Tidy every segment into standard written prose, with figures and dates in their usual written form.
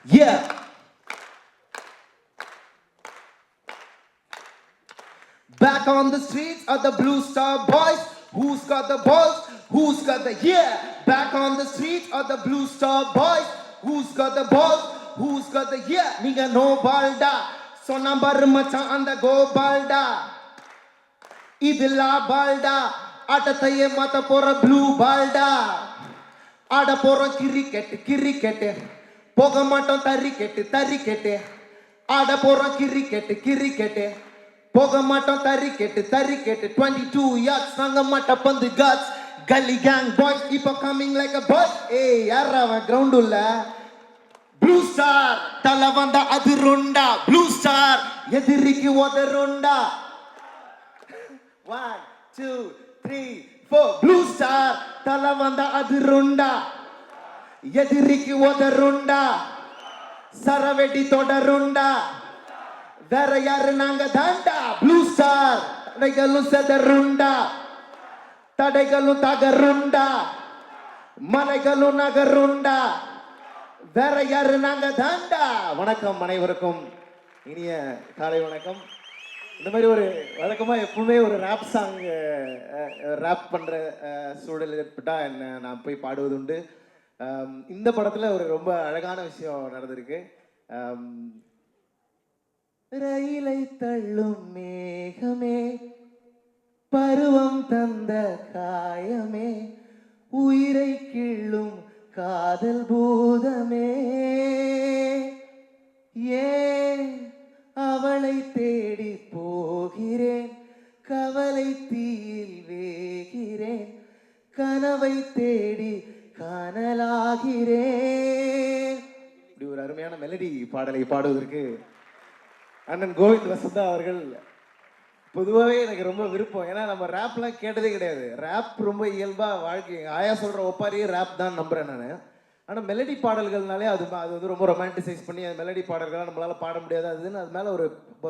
Yeah. Back on the streets are the Blue Star Boys. Who's got the balls? Who's got the yeah? Back on the streets are the Blue Star Boys. Who's got the balls? Who's got the yeah? Nigga no balda. So number macha and the go balda. Idilla balda. Atataye mata pora blue balda. Ada pora cricket. Pogamaton tarikete. Ada pora cricket. Pogamaton tarikete. 22 yards, sangamata pandu guts. Gully gang boys keep on coming like a bus. Hey, yarava ground ulla. Blue Star, Talavanda Adirunda. Blue Star, Yadiriki Wadarunda. 1, 2, 3, 4. Blue Star, Talavanda Adirunda. Yadiriki Wadarunda. Saravedi Todarunda. Vera Yarananga Danda. Blue Star, Tadaigalu Sadarunda. Tadaigalu Tagarunda. Malaigalu Nagarunda. வேற யாரு நாங்க தாண்டா. வணக்கம் அனைவருக்கும், இனிய காலை வணக்கம். இந்த மாதிரி ஒரு வழக்கமாக எப்பவுமே ஒரு ரேப் சாங் ரேப் பண்ணுற சூழல் ஏற்பட்டால் என்ன நான் போய் பாடுவது உண்டு. இந்த படத்தில் ஒரு ரொம்ப அழகான விஷயம் நடந்திருக்கு. ரயிலை தள்ளும் மேகமே, பருவம் தந்த காயமே, உயிரை கிள்ளும் காதல் பூதமே, ஏன் அவளை தேடி போகிறேன், கவலை தீயில் வேகிறேன், கனவை தேடி காணலாகிறேன். இப்படி ஒரு அருமையான மெலடி பாடலை பாடுவதற்கு அண்ணன் கோவிந்த் வசந்தா அவர்கள் பொதுவாகவே எனக்கு ரொம்ப விருப்பம். ஏன்னா நம்ம ரேப்லாம் கேட்டதே கிடையாது. ரேப் ரொம்ப இயல்பாக வாழ்க்கை ஆயா சொல்கிற ஒப்பாரியே ரேப் தான் நம்புகிறேன் நான். ஆனால் மெலடி பாடல்கள்னாலே அது வந்து ரொம்ப ரொமான்டிசைஸ் பண்ணி அது மெலடி பாடல்கள்லாம் நம்மளால் பாட முடியாது. அதுன்னு அது மேலே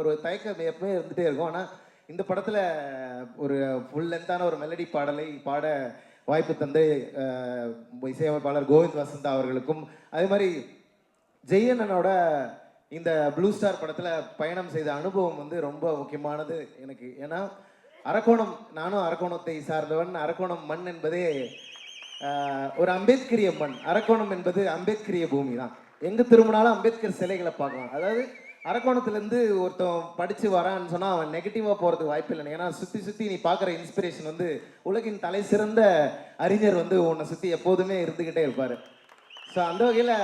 ஒரு தயக்கம் எப்பவுமே இருந்துகிட்டே இருக்கும். ஆனால் இந்த படத்தில் ஒரு ஃபுல் லென்த்தான ஒரு மெலடி பாடலை பாட வாய்ப்பு தந்து இசையமைப்பாளர் கோவிந்த் வசந்தா அவர்களுக்கும், அதே மாதிரி ஜெயண்ணனோட இந்த ப்ளூ ஸ்டார் படத்தில் பயணம் செய்த அனுபவம் வந்து ரொம்ப முக்கியமானது எனக்கு. ஏன்னா அரக்கோணம், நானும் அரக்கோணத்தை சார்ந்தவன். அரக்கோணம் மண் என்பதே ஒரு அம்பேத்கரிய மண். அரக்கோணம் என்பது அம்பேத்கரிய பூமி தான். எங்கே திரும்பினாலும் அம்பேத்கர் சிலைகளை பார்க்கலாம். அதாவது அரக்கோணத்துலேருந்து ஒருத்தன் படித்து வரான்னு சொன்னால் அவன் நெகட்டிவாக போகிறதுக்கு வாய்ப்பு இல்லை. ஏன்னா சுற்றி நீ பார்க்குற இன்ஸ்பிரேஷன் வந்து உலகின் தலை சிறந்த அறிஞர் வந்து உன்னை சுற்றி எப்போதுமே இருந்துக்கிட்டே இருப்பார். ஸோ அந்த வகையில்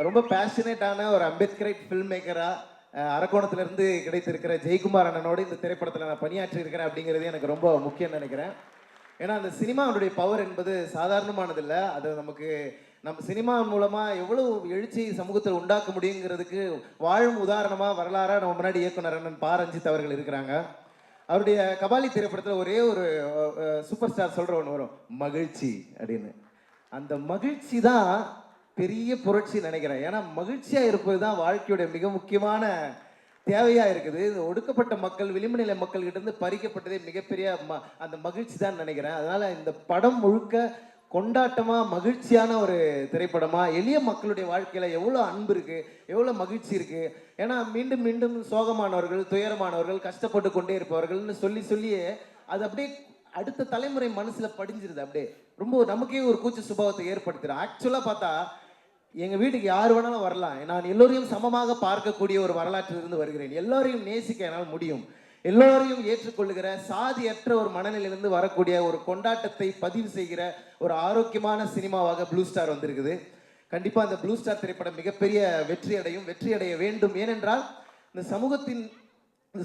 ரொம்ப பேஷனேட்டான ஒரு அம்பேத்கரைட் ஃபில்ம் மேக்கராக அரக்கோணத்திலேருந்து கிடைத்திருக்கிற ஜெயக்குமார் அண்ணனோடு இந்த திரைப்படத்தில் நான் பணியாற்றி இருக்கிறேன் அப்படிங்கிறது எனக்கு ரொம்ப முக்கியம் நினைக்கிறேன். ஏன்னா அந்த சினிமாவுடைய பவர் என்பது சாதாரணமானதில்லை. அது நம்ம சினிமா மூலமாக எவ்வளோ எழுச்சி சமூகத்தில் உண்டாக்க முடியுங்கிறதுக்கு வாழும் உதாரணமாக வரலாறாக நம்ம முன்னாடி இயக்குனர் அண்ணன் பா ரஞ்சித் அவர்கள் இருக்கிறாங்க. அவருடைய கபாலி திரைப்படத்தில் ஒரே ஒரு சூப்பர் ஸ்டார் சொல்கிற ஒன்று வரும், மகிழ்ச்சி அப்படின்னு. அந்த மகிழ்ச்சி தான் பெரிய புரட்சி நினைக்கிறேன். ஏன்னா மகிழ்ச்சியாக இருப்பது தான் வாழ்க்கையுடைய மிக முக்கியமான தேவையாக இருக்குது. இந்த ஒடுக்கப்பட்ட மக்கள், விளிம்பு நிலை மக்கள்கிட்ட இருந்து பறிக்கப்பட்டதே மிகப்பெரிய அந்த மகிழ்ச்சி தான் நினைக்கிறேன். அதனால் இந்த படம் முழுக்க கொண்டாட்டமாக மகிழ்ச்சியான ஒரு திரைப்படமாக, எளிய மக்களுடைய வாழ்க்கையில் எவ்வளோ அன்பு இருக்குது, எவ்வளோ மகிழ்ச்சி இருக்குது. ஏன்னா மீண்டும் மீண்டும் சோகமானவர்கள், துயரமானவர்கள், கஷ்டப்பட்டு கொண்டே இருப்பவர்கள்னு சொல்லியே அது அப்படியே அடுத்த தலைமுறை மனசில் படிஞ்சிருது. அப்படியே ரொம்ப நமக்கே ஒரு கூச்ச சுபாவத்தை ஏற்படுத்துகிறேன். ஆக்சுவலாக பார்த்தா எங்கள் வீட்டுக்கு யார் வேணாலும் வரலாம். நான் எல்லோரையும் சமமாக பார்க்கக்கூடிய ஒரு வரலாற்றிலிருந்து வருகிறேன். எல்லோரையும் நேசிக்க என்னால் முடியும். எல்லோரையும் ஏற்றுக்கொள்ளுகிற சாதியற்ற ஒரு மனநிலையிலிருந்து வரக்கூடிய ஒரு கொண்டாட்டத்தை பதிவு செய்கிற ஒரு ஆரோக்கியமான சினிமாவாக ப்ளூ ஸ்டார் வந்திருக்குது. கண்டிப்பாக அந்த ப்ளூ ஸ்டார் திரைப்படம் மிகப்பெரிய வெற்றி அடைய வேண்டும். ஏனென்றால் இந்த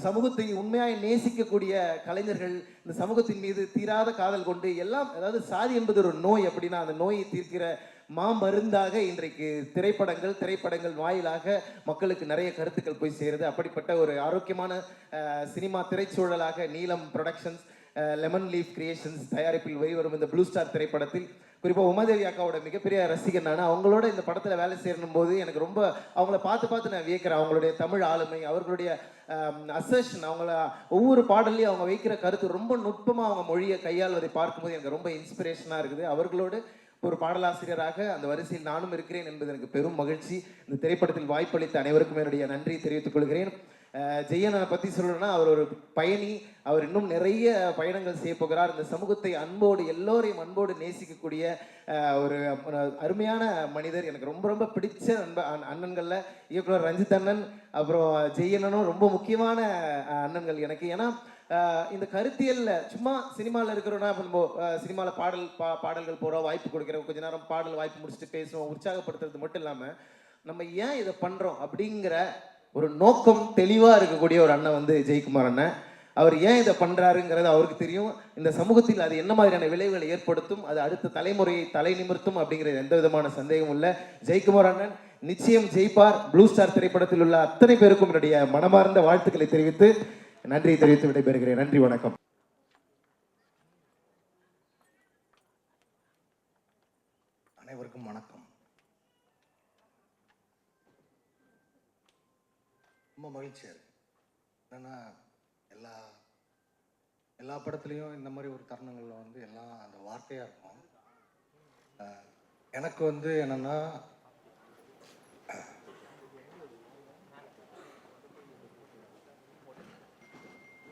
சமூகத்தை உண்மையாக நேசிக்கக்கூடிய கலைஞர்கள், இந்த சமூகத்தின் மீது தீராத காதல் கொண்டு எல்லாம், அதாவது சாதி என்பது ஒரு நோய் அப்படின்னா அந்த நோயை தீர்க்கிற மாமருந்தாக இன்றைக்கு திரைப்படங்கள் வாயிலாக மக்களுக்கு நிறைய கருத்துக்கள் போய் சேருது. அப்படிப்பட்ட ஒரு ஆரோக்கியமான சினிமா திரைச்சூழலாக நீலம் ப்ரொடக்ஷன்ஸ், லெமன் லீஃப் கிரியேஷன்ஸ் தயாரிப்பில் வெளிவரும் இந்த ப்ளூ ஸ்டார் திரைப்படத்தில் குறிப்பாக உமாதேவி அக்காவோட மிகப்பெரிய ரசிகன் நான். அவங்களோட இந்த படத்தில் வேலை செய்யணும் போது எனக்கு ரொம்ப அவங்கள பார்த்து நான் வியக்கிறேன். அவங்களுடைய தமிழ் ஆளுமை, அவர்களுடைய அசர்ஷன், அவங்கள ஒவ்வொரு பாடல்லையும் அவங்க வைக்கிற கருத்து ரொம்ப நுட்பமாக அவங்க மொழியை கையாள்வதை பார்க்கும்போது எனக்கு ரொம்ப இன்ஸ்பிரேஷனாக இருக்குது. அவர்களோடு ஒரு பாடலாசிரியராக அந்த வரிசையில் நானும் இருக்கிறேன் என்பது எனக்கு பெரும் மகிழ்ச்சி. இந்த திரைப்படத்தில் வாய்ப்பளித்த அனைவருக்கும் என்னுடைய நன்றி தெரிவித்துக் கொள்கிறேன். ஜெயனை பற்றி சொல்லணும்னா அவர் ஒரு பயணி. அவர் இன்னும் நிறைய பயணங்கள் செய்ய போகிறார். இந்த சமூகத்தை அன்போடு எல்லோரையும் அன்போடு நேசிக்கக்கூடிய ஒரு அருமையான மனிதர். எனக்கு ரொம்ப ரொம்ப பிடிச்ச அண்ணன்களில் இயக்குனர் ரஞ்சித் அண்ணன் அப்புறம் ஜெயனனும் ரொம்ப முக்கியமான அண்ணன்கள் எனக்கு. ஏன்னா இந்த கருத்தியல்ல சும்மா சினிமாவில் இருக்கிறோன்னா நம்ம சினிமாவில் பாடல்கள் போகிறோம், வாய்ப்பு கொடுக்குறோம், கொஞ்ச நேரம் பாடல் வாய்ப்பு முடிச்சுட்டு பேசுவோம், உற்சாகப்படுத்துறது மட்டும் இல்லாமல் நம்ம ஏன் இதை பண்ணுறோம் அப்படிங்கிற ஒரு நோக்கம் தெளிவாக இருக்கக்கூடிய ஒரு அண்ணன் வந்து ஜெயக்குமார் அண்ணன். அவர் ஏன் இதை பண்ணுறாருங்கிறது அவருக்கு தெரியும். இந்த சமூகத்தில் அது என்ன மாதிரியான விளைவுகளை ஏற்படுத்தும், அது அடுத்த தலைமுறையை தலை நிமிர்த்தும் அப்படிங்கிறது எந்த விதமான சந்தேகமும் இல்லை. ஜெயக்குமார் அண்ணன் நிச்சயம் ஜெயிப்பார். ப்ளூ ஸ்டார் திரைப்படத்தில் உள்ள அத்தனை பேருக்கும் என்னுடைய மனமார்ந்த வாழ்த்துக்களை தெரிவித்து நன்றி தெரிவித்து விடைபெறுகிறேன். நன்றி, வணக்கம். அனைவருக்கும் வணக்கம். ரொம்ப மகிழ்ச்சியாக இருக்கு. என்னன்னா எல்லா படத்துலையும் இந்த மாதிரி ஒரு தருணங்களில் வந்து எல்லாம் அந்த வார்த்தையாக இருக்கும். எனக்கு வந்து என்னென்னா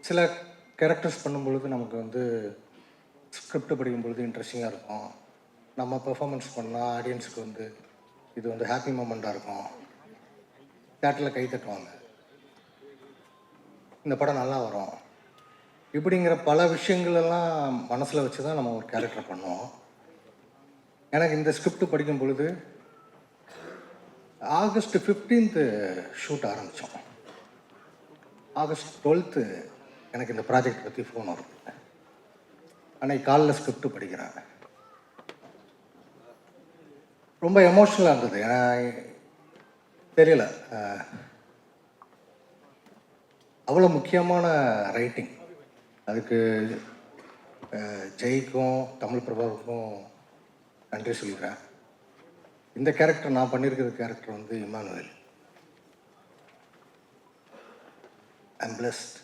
சில கேரக்டர்ஸ் பண்ணும்பொழுது நமக்கு வந்து ஸ்கிரிப்ட் படிக்கும் பொழுது இன்ட்ரெஸ்டிங்காக இருக்கும். நம்ம பெர்ஃபார்மன்ஸ் பண்ணால் ஆடியன்ஸுக்கு வந்து இது வந்து ஹாப்பி மூமெண்ட்டாக இருக்கும். தேட்டரில் கை தட்டுவாங்க, இந்த படம் நல்லா வரும், இப்படிங்கிற பல விஷயங்களெல்லாம் மனசில் வச்சு தான் நம்ம ஒரு கேரக்டர் பண்ணுவோம். எனக்கு இந்த ஸ்கிரிப்ட் படிக்கும் பொழுது ஆகஸ்ட் 15 ஷூட் ஆரம்பித்தோம். ஆகஸ்ட் 12 எனக்கு இந்த ப்ராஜெக்ட் பற்றி ஃபோன் வருது. அன்னைக்கு காலைல ஸ்கிரிப்ட் படிக்கிறேன். ரொம்ப எமோஷ்னலாக இருந்தது. ஏன்னா தெரியல, அவ்வளோ முக்கியமான ரைட்டிங். அதுக்கு ஜெய்க்கும் தமிழ் பிரபாவுக்கும் நன்றி சொல்கிறேன். இந்த கேரக்டர் நான் பண்ணியிருக்கிற கேரக்டர் வந்து Emmanuel. I'm blessed.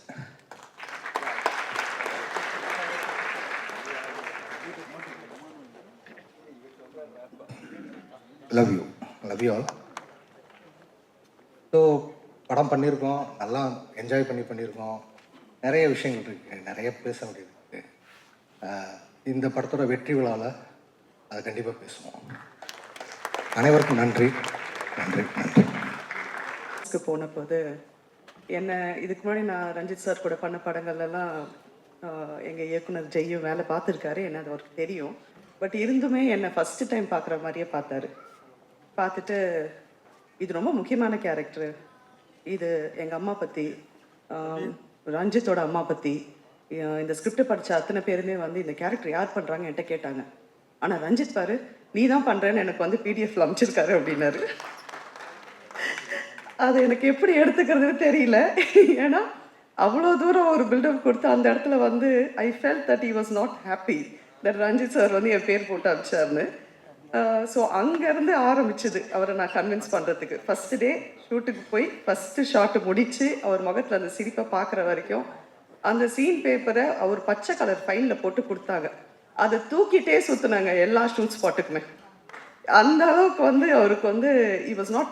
Love you all. So படம் பண்ணியிருக்கோம், நல்லா என்ஜாய் பண்ணியிருக்கோம். நிறைய விஷயங்கள் இருக்குது, நிறைய பேச வேண்டியது இருக்குது. இந்த படத்தோட வெற்றி விழாவில் அதை கண்டிப்பாக பேசுவோம். அனைவருக்கும் நன்றி. போன போது என்ன இதுக்கு முன்னாடி நான் ரஞ்சித் சார் கூட பண்ண படங்கள்லாம் எங்கள் இயக்குனர் ஜெய்யும் வேலை பார்த்துருக்காரு, என்ன அது அவருக்கு தெரியும். பட் இருந்துமே என்னை ஃபஸ்ட்டு டைம் பார்க்குற மாதிரியே பார்த்துட்டு இது ரொம்ப முக்கியமான கேரக்டரு, இது எங்கள் அம்மா பற்றி, ரஞ்சித்தோட அம்மா பற்றி, இந்த ஸ்கிரிப்டை படித்த அத்தனை பேருமே வந்து இந்த கேரக்டர் யார் பண்ணுறாங்க என்கிட்ட கேட்டாங்க. ஆனால் ரஞ்சித் பாரு நீ தான் பண்ணுறேன்னு எனக்கு வந்து பிடிஎஃப்ல அனுப்பிச்சிருக்காரு அப்படின்னாரு. அது எனக்கு எப்படி எடுத்துக்கிறதுன்னு தெரியல. ஏன்னா அவ்வளோ தூரம் ஒரு பில்டப் கொடுத்து அந்த இடத்துல வந்து I felt that he was not happy that Ranjith sir வந்து என் பேர் போட்டு அனுப்பிச்சாருன்னு. ஸோ அங்கேருந்து ஆரம்பிச்சுது அவரை நான் கன்வின்ஸ் பண்ணுறதுக்கு. ஃபஸ்ட்டு டே ஷூட்டுக்கு போய் ஃபஸ்ட்டு ஷாட்டு முடித்து அவர் முகத்தில் அந்த சிரிப்பை பார்க்குற வரைக்கும் அந்த சீன் பேப்பரை அவர் பச்சை கலர் ஃபைலில் போட்டு கொடுத்தாங்க. அதை தூக்கிட்டே சுற்றுனாங்க எல்லா ஷூட் ஸ்பாட்டுக்குமே. அந்த அளவுக்கு வந்து அவருக்கு வந்து he was not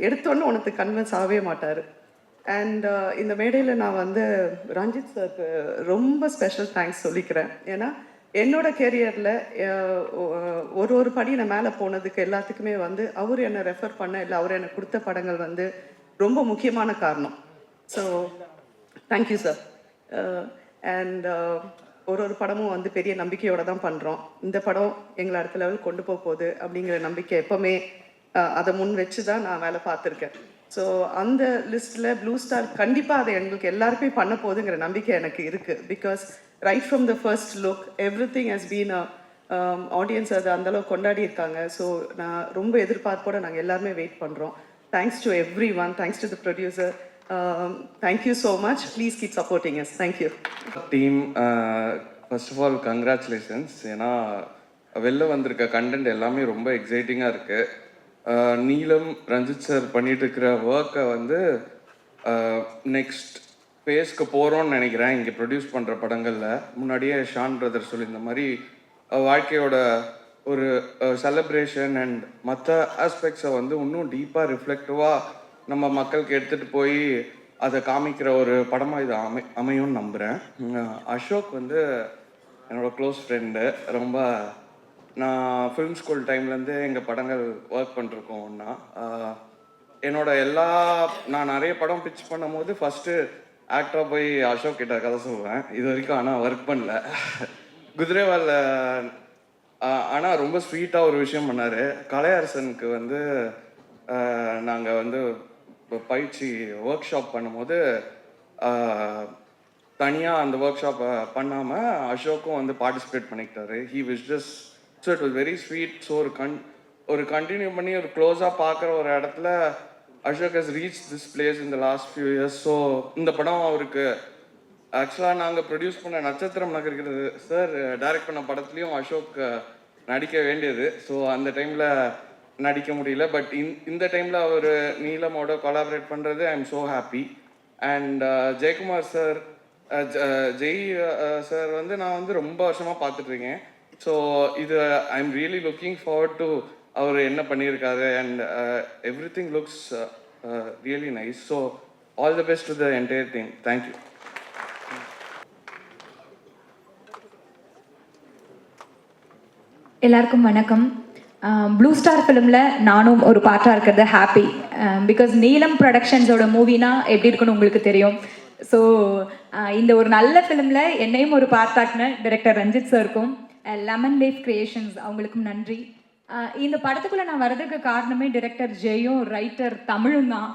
எடுத்தோன்னு உனக்கு கன்வின்ஸ் ஆகவே மாட்டார். அண்ட் இந்த மேடையில் நான் வந்து ரஞ்சித் சாருக்கு ரொம்ப ஸ்பெஷல் தேங்க்ஸ் சொல்லிக்கிறேன். ஏன்னா என்னோட கேரியரில் ஒரு படி நான் மேலே போனதுக்கு எல்லாத்துக்குமே வந்து அவர் என்னை ரெஃபர் பண்ண இல்லை அவர் எனக்கு கொடுத்த படங்கள் வந்து ரொம்ப முக்கியமான காரணம். So thank you sir. அண்ட் ஒரு படமும் வந்து பெரிய நம்பிக்கையோடு தான் பண்ணுறோம். இந்த படம் எங்களை அடுத்த லெவல் கொண்டு போகுது அப்படிங்கிற நம்பிக்கை எப்போவுமே அதை முன் வச்சு தான் நான் வேலை பார்த்துருக்கேன். ஸோ அந்த லிஸ்ட்டில் ப்ளூ ஸ்டார் கண்டிப்பாக அதை எங்களுக்கு எல்லாருக்குமே பண்ண போகுதுங்கிற நம்பிக்கை எனக்கு இருக்குது. Because right from the first look every thing has been audience அதை அந்தளவுக்கு கொண்டாடி இருக்காங்க. ஸோ நான் ரொம்ப எதிர்பார்ப்போடு நாங்கள் எல்லாருமே வெயிட் பண்ணுறோம். Thanks to everyone, thanks to the producer. Thank you so much. Please keep supporting us. Thank you team. First of all congratulations. ஏன்னா வெளில வந்திருக்க கண்டென்ட் எல்லாமே ரொம்ப எக்ஸைட்டிங்காக இருக்குது. நீலம் ரஞ்சித் சார் பண்ணிட்டு இருக்கிற ஒர்க்கை வந்து நெக்ஸ்ட் ஃபேஸ்க்கு போகிறோன்னு நினைக்கிறேன். இங்கே ப்ரொடியூஸ் பண்ணுற படங்களில் முன்னாடியே ஷான் பிரதர் சொல்லியிருந்த மாதிரி வாழ்க்கையோட ஒரு செலப்ரேஷன் அண்ட் மற்ற ஆஸ்பெக்ட்ஸை வந்து இன்னும் டீப்பாக ரிஃப்ளெக்டிவாக நம்ம மக்களுக்கு எடுத்துகிட்டு போய் அதை காமிக்கிற ஒரு படமாக இது அமையும்னு நம்புகிறேன். அசோக் வந்து என்னோடய க்ளோஸ் ஃப்ரெண்டு. ரொம்ப நான் ஃபிலிம் ஸ்கூல் டைம்லேருந்து எங்கள் படங்கள் ஒர்க் பண்ணிருக்கோம் ஒன்றா. நான் நிறைய படம் பிச் பண்ணும்போது ஃபஸ்ட்டு ஆக்டராக போய் அசோக் கிட்ட கதை சொல்லுவேன். இது வரைக்கும் ஆனால் ஒர்க் பண்ணல. குதிரைவால் ஆனால் ரொம்ப ஸ்வீட்டாக ஒரு விஷயம் பண்ணார். கலையரசனுக்கு வந்து நாங்கள் வந்து பயிற்சி ஒர்க் ஷாப் பண்ணும்போது தனியாக அந்த ஒர்க் ஷாப்பை பண்ணாமல் அசோக்கும் வந்து பார்ட்டிசிபேட் பண்ணிக்கிட்டாரு. He wish just so it was very sweet. So ஒரு கண்டினியூ பண்ணி ஒரு க்ளோஸாக பார்க்குற ஒரு இடத்துல Ashok has reach this place in the last few years. So இந்த படம் அவருக்கு ஆக்சுவலாக நாங்கள் ப்ரொடியூஸ் பண்ண நட்சத்திரம் நகர்கிறது சார் டைரக்ட் பண்ண படத்துலையும் அசோக் நடிக்க வேண்டியது. ஸோ அந்த டைமில் நடிக்க முடியல. பட் இந்த டைமில் அவர் நீலமோட கொலாபரேட் பண்ணுறது I am so happy. And Jayakumar sir Jai sir வந்து நான் வந்து ரொம்ப வருஷமாக பார்த்துட்ருக்கேன். ஸோ இது I am really looking forward to அவர் என்ன பண்ணியிருக்காரு. And everything looks really nice. So all the best to the entire team. Thank you. எல்லாருக்கும் வணக்கம். ப்ளூ ஸ்டார் ஃபிலிமில் நானும் ஒரு பார்ட்டாக இருக்கிறது ஹாப்பி. பிகாஸ் நீலம் ப்ரொடக்ஷன்ஸோட மூவினா எப்படி இருக்குன்னு உங்களுக்கு தெரியும். ஸோ இந்த ஒரு நல்ல ஃபிலிமில் என்னையும் ஒரு பார்ட்டாக்குன டைரக்டர் ரஞ்சித் சாருக்கும் லெமன் லீஃப் கிரியேஷன்ஸ் அவங்களுக்கும் நன்றி. இந்த படத்துக்குள்ளே நான் வர்றதுக்கு காரணமே டைரக்டர் ஜெயும் ரைட்டர் தமிழும் தான்.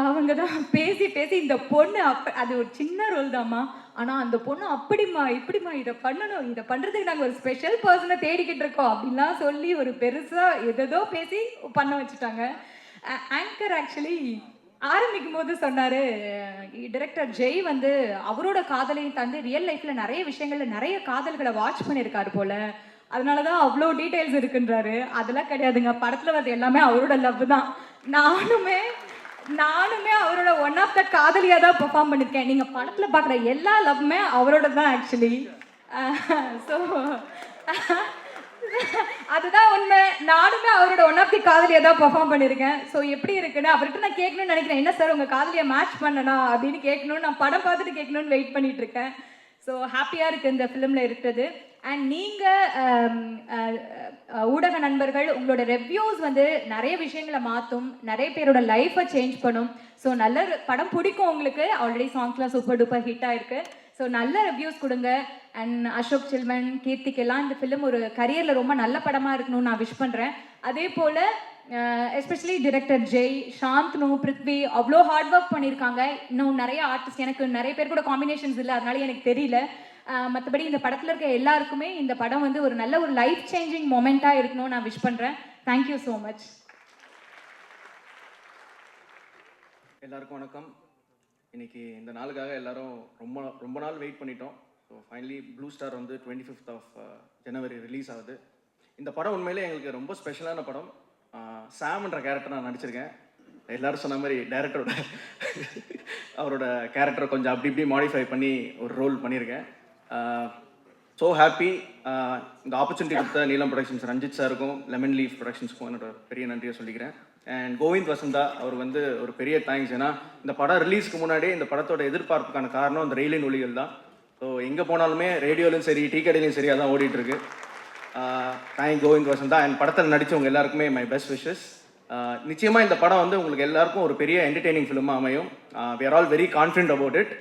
அவங்க தான் பேசி பேசி இந்த பொண்ணு அது ஒரு சின்ன ரோல் தாம்மா, ஆனால் அந்த பொண்ணு அப்படிம்மா இப்படிம்மா இதை பண்ணணும், இதை பண்ணுறதுக்கு நாங்கள் ஒரு ஸ்பெஷல் பர்சனை தேடிக்கிட்டு இருக்கோம் அப்படின்லாம் சொல்லி ஒரு பெருசாக எதோ பேசி பண்ண வச்சுட்டாங்க. ஆங்கர் ஆக்சுவலி ஆரம்பிக்கும் போது சொன்னார், டைரக்டர் ஜெய் வந்து அவரோட காதலையும் தாண்டி ரியல் லைஃப்பில் நிறைய விஷயங்களில் நிறைய காதல்களை வாட்ச் பண்ணியிருக்காரு போல், அதனால தான் அவ்வளோ டீட்டெயில்ஸ் இருக்குன்றாரு. அதெல்லாம் கிடையாதுங்க, படத்தில் வந்து எல்லாமே அவரோட லவ் தான். நானுமே அவரோட ஒன் ஆஃப் த காதலியாக தான் பெர்ஃபார்ம் பண்ணியிருக்கேன். நீங்கள் படத்தில் பார்க்குற எல்லா லவ்வுமே அவரோட தான் ஆக்சுவலி. ஸோ அதுதான் உண்மை. நானுமே அவரோட ஒன் ஆஃப் தி காதலியாக தான் பெர்ஃபார்ம் பண்ணியிருக்கேன். ஸோ எப்படி இருக்குன்னு அவர்கிட்ட நான் கேட்கணும்னு நினைக்கிறேன். என்ன சார் உங்கள் காதலியை மேட்ச் பண்ணனா அப்படின்னு கேட்கணும்னு நான் படம் பார்த்துட்டு கேட்கணும்னு வெயிட் பண்ணிட்டு இருக்கேன். ஸோ ஹாப்பியாக இருக்குது இந்த ஃபிலிமில் இருக்கிறது. அண்ட் நீங்கள் ஊடக நண்பர்கள் உங்களோட ரெவ்யூஸ் வந்து நிறைய விஷயங்களை மாற்றும், நிறைய பேரோட லைஃப்பை சேஞ்ச் பண்ணும். ஸோ நல்ல படம் பிடிக்கும் உங்களுக்கு. ஆல்ரெடி சாங்ஸ்லாம் சூப்பர் டூப்பர் ஹிட் ஆயிருக்கு. ஸோ நல்ல ரிவ்யூஸ் கொடுங்க. அண்ட் அசோக் சில்மன், கீர்த்திக்கெல்லாம் இந்த ஃபிலிம் ஒரு கரியரில் ரொம்ப நல்ல படமாக இருக்கணும்னு நான் விஷ் பண்ணுறேன். அதே போல் எஸ்பெஷலி டைரக்டர் ஜெய், சாந்தனு, பிருத்வி அவ்வளோ ஹார்ட் ஒர்க் பண்ணியிருக்காங்க. இன்னும் நிறைய ஆர்டிஸ்ட், எனக்கு நிறைய பேர் கூட காம்பினேஷன்ஸ் இல்லை, அதனால எனக்கு தெரியல. மற்றபடி இந்த படத்தில் இருக்க எல்லாருக்குமே இந்த படம் வந்து ஒரு நல்ல ஒரு லைஃப் சேஞ்சிங் மொமெண்ட்டாக இருக்கணும்னு நான் விஷ் பண்ணுறேன். Thank you so much. எல்லாருக்கும் வணக்கம். இன்னைக்கு இந்த நாளுக்காக எல்லாரும் ரொம்ப நாள் வெயிட் பண்ணிட்டோம். ஸோ ஃபைனலி ப்ளூ ஸ்டார் வந்து 25th of January ரிலீஸ் ஆகுது. இந்த படம் உண்மையிலே எங்களுக்கு ரொம்ப ஸ்பெஷலான படம். சாம்ன்ற கேரக்டர் நான் நடிச்சிருக்கேன். எல்லாரும் சொன்ன மாதிரி டைரக்டரோட அவரோட கேரக்டரை கொஞ்சம் அப்படி இப்படி மாடிஃபை பண்ணி ஒரு ரோல் பண்ணியிருக்கேன். So happy. இந்த ஆப்பர்ச்சுனிட்டி கொடுத்த நீலம் ப்ரொடக்ஷன்ஸ் ரஞ்சித் சாருக்கும் லெமன் லீஃப் ப்ரொடக்ஷன்ஸ்க்கும் என்னோட பெரிய நன்றியை சொல்லிக்கிறேன். அண்ட் கோவிந்த் வசந்தா அவர் வந்து ஒரு பெரிய தேங்க்ஸ். ஏன்னா இந்த படம் ரிலீஸ்க்கு முன்னாடி இந்த படத்தோட எதிர்பார்ப்புக்கான காரணம் இந்த ரயிலின் ஒலிகள் தான். ஸோ எங்கே போனாலுமே ரேடியோலையும் சரி டீ கடையிலையும் சரி அதான் ஓடிட்டுருக்கு. தேங்க் கோவிந்த் வசந்தா. அண்ட் படத்தில் நடித்தவங்க எல்லாருக்குமே மை பெஸ்ட் விஷஸ். நிச்சயமாக இந்த படம் வந்து உங்களுக்கு எல்லாருக்கும் ஒரு பெரிய என்டர்டெய்னிங் ஃபிலிமாக அமையும். We are all very confident about it.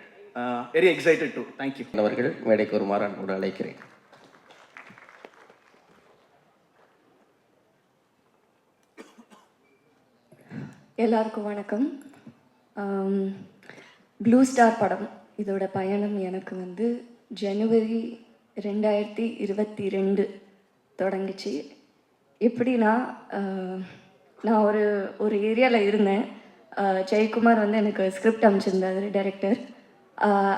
Very excited to. Thank you. அவர்கள் மேடைக்கு வருமாறு அன்போடு அழைக்கிறேன். எல்லாருக்கும் வணக்கம். ப்ளூ ஸ்டார் படம் இதோட பயணம் எனக்கு வந்து ஜனவரி 2022 தொடங்கிச்சு. எப்படின்னா நான் ஒரு ஏரியாவில் இருந்தேன். ஜெயக்குமார் வந்து எனக்கு ஸ்கிரிப்ட் அமைச்சிருந்தாரு டைரக்டர்.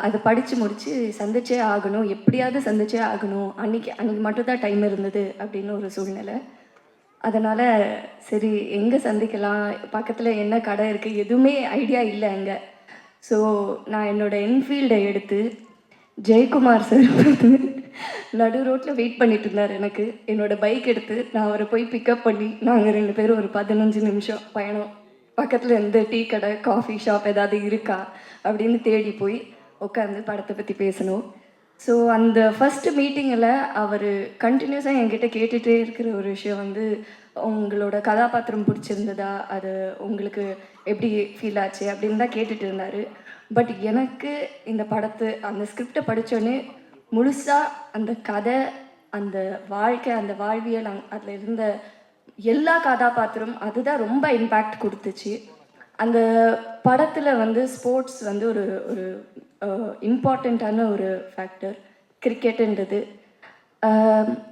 அதை படித்து முடித்து சந்திச்சே ஆகணும், எப்படியாவது சந்திச்சே ஆகணும். அன்றைக்கி மட்டும்தான் டைம் இருந்தது அப்படின்னு ஒரு சூழ்நிலை. அதனால் சரி எங்கே சந்திக்கலாம், பக்கத்தில் என்ன கடை இருக்குது, எதுவுமே ஐடியா இல்லை அங்கே. ஸோ நான் என்னோடய என்ஃபீல்டை எடுத்து ஜெயக்குமார் சார் நடு ரோட்டில் வெயிட் பண்ணிட்டு இருந்தார் எனக்கு. என்னோட பைக் எடுத்து நான் அவரை போய் பிக்கப் பண்ணி நாங்கள் 2 பேரும் ஒரு 15 நிமிஷம் பயணம். பக்கத்தில் எந்த டீ கடை, காஃபி ஷாப் ஏதாவது இருக்கா அப்படின்னு தேடி போய் உட்காந்து படத்தை பற்றி பேசணும். ஸோ அந்த ஃபஸ்ட்டு மீட்டிங்கில் அவர் கண்டினியூஸாக என்கிட்ட கேட்டுகிட்டே இருக்கிற ஒரு விஷயம் வந்து, உங்களோட கதாபாத்திரம் பிடிச்சிருந்ததா, அது உங்களுக்கு எப்படி ஃபீல் ஆச்சு அப்படின்னு தான் கேட்டுட்டு இருந்தார். பட் எனக்கு இந்த அந்த ஸ்கிரிப்டை படித்தோடனே முழுசாக அந்த கதை, அந்த வாழ்க்கை, அந்த வாழ்வியல், அதில் இருந்த எல்லா கதாபாத்திரம் அதுதான் ரொம்ப இம்பேக்ட் கொடுத்துச்சு. அந்த படத்தில் வந்து ஸ்போர்ட்ஸ் வந்து ஒரு ஒரு இம்பார்ட்டண்ட்டான ஒரு ஃபேக்டர், கிரிக்கெட்டுன்றது.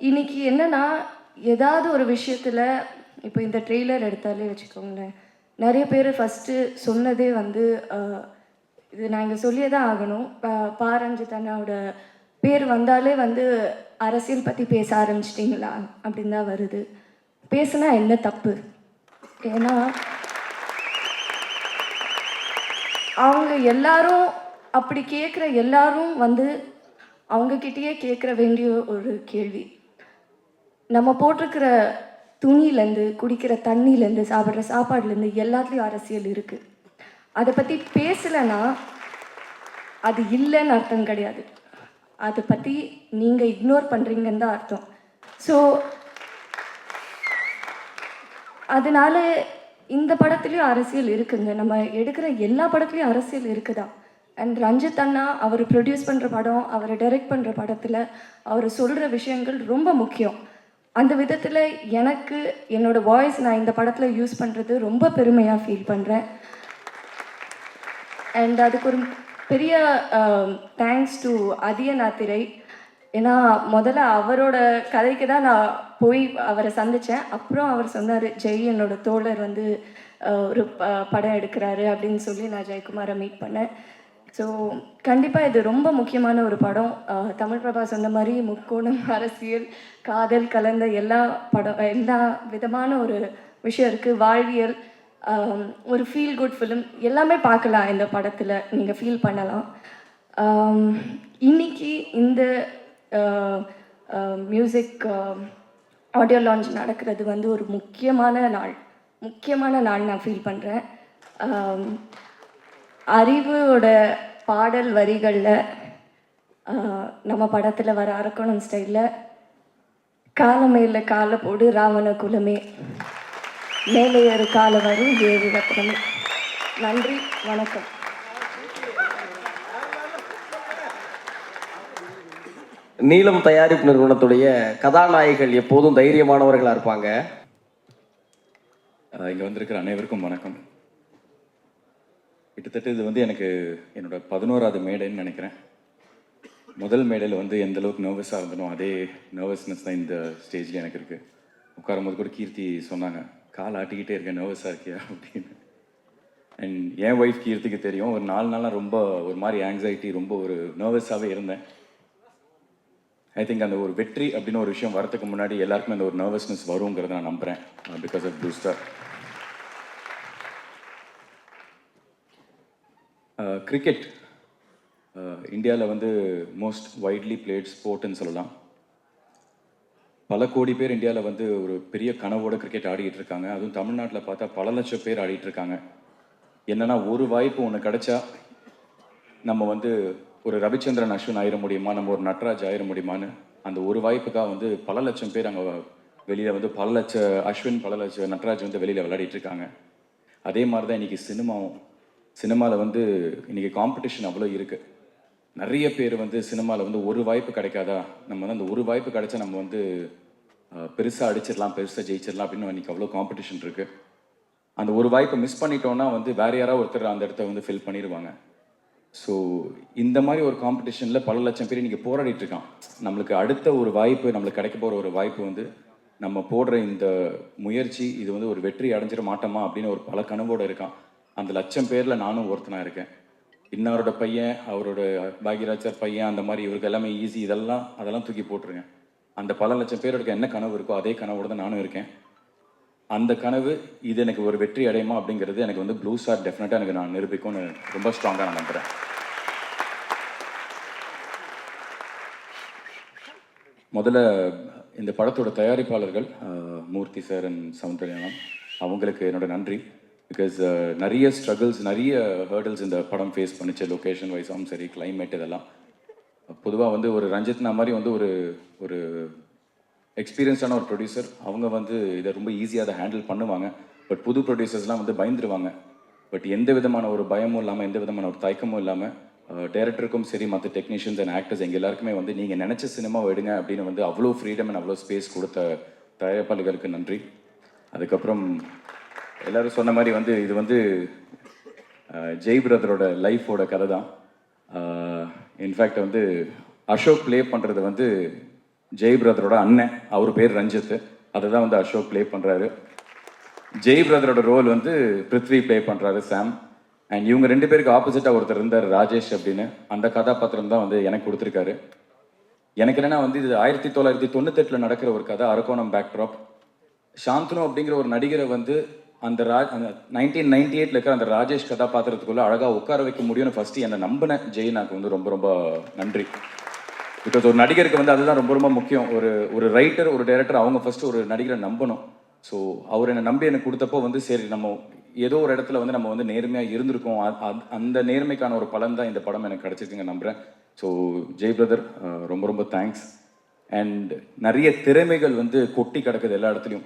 இன்னைக்கு என்னென்னா, ஏதாவது ஒரு விஷயத்தில் இப்போ இந்த ட்ரெய்லர் எடுத்தாலே வச்சுக்கோங்களேன், நிறைய பேர் ஃபஸ்ட்டு சொன்னதே வந்து இது நான் இங்கே சொல்லியே தான் ஆகணும். பாரஞ்சித் அண்ணாவோட பேர் வந்தாலே வந்து அரசியல் பற்றி பேச ஆரம்பிச்சிட்டிங்களா அப்படின்னு தான் வருது. பேசுனா என்ன தப்பு? ஏன்னா அவங்க எல்லாரும் அப்படி கேட்குற எல்லாரும் வந்து அவங்கக்கிட்டேயே கேட்குற வேண்டிய ஒரு கேள்வி, நம்ம போட்டிருக்கிற துணியிலேருந்து, குடிக்கிற தண்ணியிலேருந்து, சாப்பிட்ற சாப்பாடுலேருந்து எல்லாத்துலேயும் அரசியல் இருக்குது. அதை பற்றி பேசலைன்னா அது இல்லைன்னு அர்த்தம் கிடையாது, அதை பற்றி நீங்கள் இக்னோர் பண்ணுறீங்கன்னு தான் அர்த்தம். ஸோ அதனால இந்த படத்துலேயும் அரசியல் இருக்குங்க. நம்ம எடுக்கிற எல்லா படத்துலேயும் அரசியல் இருக்குதா. அண்ட் ரஞ்சித் அண்ணா அவர் ப்ரொடியூஸ் பண்ணுற படம், அவர் டைரக்ட் பண்ணுற படத்தில் அவர் சொல்கிற விஷயங்கள் ரொம்ப முக்கியம். அந்த விதத்தில் எனக்கு என்னோடய வாய்ஸ் நான் இந்த படத்தில் யூஸ் பண்ணுறது ரொம்ப பெருமையாக ஃபீல் பண்ணுறேன். அண்ட் அதுக்கு ஒரு பெரிய தேங்க்ஸ் டு அதியநாத்திரை. ஏன்னா முதல்ல அவரோட கதைக்கு தான் நான் போய் அவரை சந்தித்தேன். அப்புறம் அவர் சொன்னார், ஜெய் என்னோட தோழர் வந்து ஒரு படம் எடுக்கிறாரு அப்படின்னு சொல்லி நான் ஜெயக்குமாரை மீட் பண்ணேன். ஸோ கண்டிப்பாக இது ரொம்ப முக்கியமான ஒரு படம். தமிழ் பிரபா சொன்ன மாதிரி முக்கோணம், அரசியல், காதல் கலந்த எல்லா விதமான ஒரு விஷயம் இருக்குது. வாழ்வியல், ஒரு ஃபீல் குட் ஃபிலிம் எல்லாமே பார்க்கலாம் இந்த படத்தில், நீங்கள் ஃபீல் பண்ணலாம். இன்னைக்கு இந்த மியூசிக் ஆடியோ லான்ச் நடக்கிறது வந்து ஒரு முக்கியமான நாள் நான் ஃபீல் பண்ணுறேன். அறிவோட பாடல் வரிகளில் நம்ம படத்தில் வர அரக்கோணம் ஸ்டைலில், காலமேல காலை போடு ராவண குலமே, மேலே ஒரு கால வரும் ஏழு ரத்னமே. நன்றி, வணக்கம். நீலம் தயாரிப்பு நிறுவனத்துடைய கதாநாயகிகள் எப்போதும் தைரியமானவர்களாக இருப்பாங்க. இங்கே வந்திருக்கிற அனைவருக்கும் வணக்கம். கிட்டத்தட்ட இது வந்து எனக்கு என்னோட 11வது மேடைன்னு நினைக்கிறேன். முதல் மேடையில் வந்து எந்த அளவுக்கு நர்வஸாக இருந்தனோ அதே நர்வஸ்னஸ் தான் இந்த ஸ்டேஜில் எனக்கு இருக்குது. உட்காரும்போது கூட கீர்த்தி சொன்னாங்க, கால் ஆட்டிக்கிட்டே இருக்கேன், நர்வஸாக இருக்கியா அப்படின்னு. அண்ட் என் ஒய்ஃப் கீர்த்திக்கு தெரியும், ஒரு 4 நாளாக ரொம்ப ஒரு மாதிரி ஆங்ஸைட்டி, ரொம்ப ஒரு நர்வஸாகவே இருந்தேன். ஐ திங்க் அந்த ஒரு வெற்றி அப்படின்னு ஒரு விஷயம் வரதுக்கு முன்னாடி எல்லாருக்குமே அந்த ஒரு நர்வஸ்னஸ் வருங்கிறத நான் நம்புகிறேன், because of Blue Star. Cricket இந்தியாவில் வந்து மோஸ்ட் வைட்லி பிளேட் ஸ்போர்ட்னு சொல்லலாம். பல கோடி பேர் இந்தியாவில் வந்து ஒரு பெரிய கனவோட கிரிக்கெட் ஆடிட்டு இருக்காங்க. அதுவும் தமிழ்நாட்டில் பார்த்தா பல லட்சம் பேர் ஆடிட்டு இருக்காங்க. என்னன்னா, ஒரு வாய்ப்பு ஒன்று கிடைச்சா நம்ம வந்து ஒரு ரவிச்சந்திரன் அஸ்வின் ஆயிட முடியுமா, நம்ம ஒரு நட்ராஜ் ஆயிட முடியுமான்னு அந்த ஒரு வாய்ப்புக்காக வந்து பல லட்சம் பேர் அங்கே வெளியில் வந்து பல லட்ச அஸ்வின், பல லட்ச நட்ராஜ் வந்து வெளியில் விளையாடிட்டு இருக்காங்க. அதே மாதிரி தான் இன்றைக்கி சினிமாவில் வந்து இன்றைக்கி காம்படிஷன் அவ்வளோ இருக்குது. நிறைய பேர் வந்து சினிமாவில் வந்து ஒரு வாய்ப்பு கிடைக்காதா, நம்ம வந்து அந்த ஒரு வாய்ப்பு கிடைச்சா நம்ம வந்து பெருசாக அடிச்சிடலாம், பெருசாக ஜெயிச்சிடலாம் அப்படின்னு இன்றைக்கி அவ்வளோ காம்படிஷன் இருக்குது. அந்த ஒரு வாய்ப்பை மிஸ் பண்ணிட்டோன்னா வந்து வேறு யாராவது ஒருத்தர் அந்த இடத்த வந்து ஃபில் பண்ணிடுவாங்க. ஸோ இந்த மாதிரி ஒரு காம்படிஷனில் பல லட்சம் பேர் இன்றைக்கி போராடிட்டு இருக்கான். நம்மளுக்கு அடுத்த ஒரு வாய்ப்பு, நம்மளுக்கு கிடைக்க போகிற ஒரு வாய்ப்பு வந்து நம்ம போடுற இந்த முயற்சி, இது வந்து ஒரு வெற்றி அடைஞ்சிட மாட்டோமா அப்படின்னு ஒரு பல கனவோடு இருக்கான். அந்த லட்சம் பேரில் நானும் ஒருத்தனாக இருக்கேன். இன்னவரோட பையன், அவரோட பாக்யராஜ் சார் பையன், அந்த மாதிரி இவருக்கு எல்லாமே ஈஸி, அதெல்லாம் தூக்கி போட்டுருங்க. அந்த பல லட்சம் பேரோட என்ன கனவு இருக்கோ அதே கனவோடு தான் நானும் இருக்கேன். அந்த கனவு இது எனக்கு ஒரு வெற்றி அடையுமா அப்படிங்கிறது எனக்கு வந்து ப்ளூ ஸ்டார் டெஃபினட்டாக எனக்கு நான் நிரூபிக்கும்னு ரொம்ப ஸ்ட்ராங்காக நான் நம்புகிறேன். முதல்ல இந்த படத்தோட தயாரிப்பாளர்கள் மூர்த்தி சார் அண்ட் சவுந்தரயானம் அவங்களுக்கு என்னோட நன்றி. பிகாஸ் நிறைய ஸ்ட்ரகிள்ஸ், நிறைய ஹேர்டில்ஸ் இந்த படம் ஃபேஸ் பண்ணிச்சு. லொக்கேஷன் வைஸாகவும் சரி, கிளைமேட் இதெல்லாம். பொதுவாக வந்து ஒரு ரஞ்சித்னா மாதிரி வந்து ஒரு ஒரு எக்ஸ்பீரியன்ஸான ஒரு ப்ரொடியூசர், அவங்க வந்து இதை ரொம்ப ஈஸியாக அதை ஹேண்டில் பண்ணுவாங்க. பட் புது ப்ரொடியூசர்ஸ்லாம் வந்து பயந்துருவாங்க. பட் எந்த விதமான ஒரு பயமும் இல்லாமல், எந்த விதமான ஒரு தயக்கமும் இல்லாமல், டைரக்டருக்கும் சரி, மற்ற டெக்னீஷியன்ஸ் அண்ட் ஆக்டர்ஸ் எங்கள் எல்லாருக்குமே வந்து நீங்கள் நினச்ச சினிமாவை எடுங்க அப்படின்னு வந்து அவ்வளோ ஃப்ரீடம் அண்ட் அவ்வளோ ஸ்பேஸ் கொடுத்த தயாரிப்பாளர்களுக்கு நன்றி. அதுக்கப்புறம் எல்லோரும் சொன்ன மாதிரி வந்து இது வந்து ஜெய் பிரதரோட லைஃபோட கதை தான். இன்ஃபேக்ட் வந்து அசோக் ப்ளே பண்ணுறது வந்து ஜெய் பிரதரோட அண்ணன், அவர் பேர் ரஞ்சித், அதை தான் வந்து அசோக் ப்ளே பண்ணுறாரு. ஜெய் பிரதரோட ரோல் வந்து பிருத்வி ப்ளே பண்ணுறாரு, சாம். அண்ட் இவங்க 2 பேருக்கு ஆப்போசிட்டாக ஒருத்தர் இருந்தார், ராஜேஷ் அப்படின்னு. அந்த கதாபாத்திரம் தான் வந்து எனக்கு கொடுத்துருக்காரு. எனக்கு என்னென்னா வந்து இது 1998 நடக்கிற ஒரு கதை, அரக்கோணம் பேக்ட்ராப். சாந்தனு அப்படிங்கிற ஒரு நடிகரை வந்து அந்த 1998 இருக்கிற அந்த ராஜேஷ் கதாபாத்திரத்துக்குள்ளே அழகாக உட்கார வைக்க முடியும்னு ஃபஸ்ட்டு என்னை நம்பின ஜெய் எனக்கு வந்து ரொம்ப ரொம்ப நன்றி. பிகாஸ் ஒரு நடிகருக்கு வந்து அதுதான் ரொம்ப ரொம்ப முக்கியம். ஒரு ரைட்டர், ஒரு டைரக்டர், அவங்க ஃபஸ்ட்டு ஒரு நடிகரை நம்பணும். ஸோ அவர் என்னை நம்பி எனக்கு கொடுத்தப்போ வந்து சரி, நம்ம ஏதோ ஒரு இடத்துல வந்து நம்ம வந்து நேர்மையாக இருந்திருக்கோம். அந்த நேர்மைக்கான ஒரு பலன் தான் இந்த படம் எனக்கு கிடச்சிருக்குங்க நம்புகிறேன். ஸோ ஜெய் பிரதர் ரொம்ப ரொம்ப தேங்க்ஸ். அண்ட் நிறைய திறமைகள் வந்து கொட்டி கிடக்குது எல்லா இடத்துலையும்.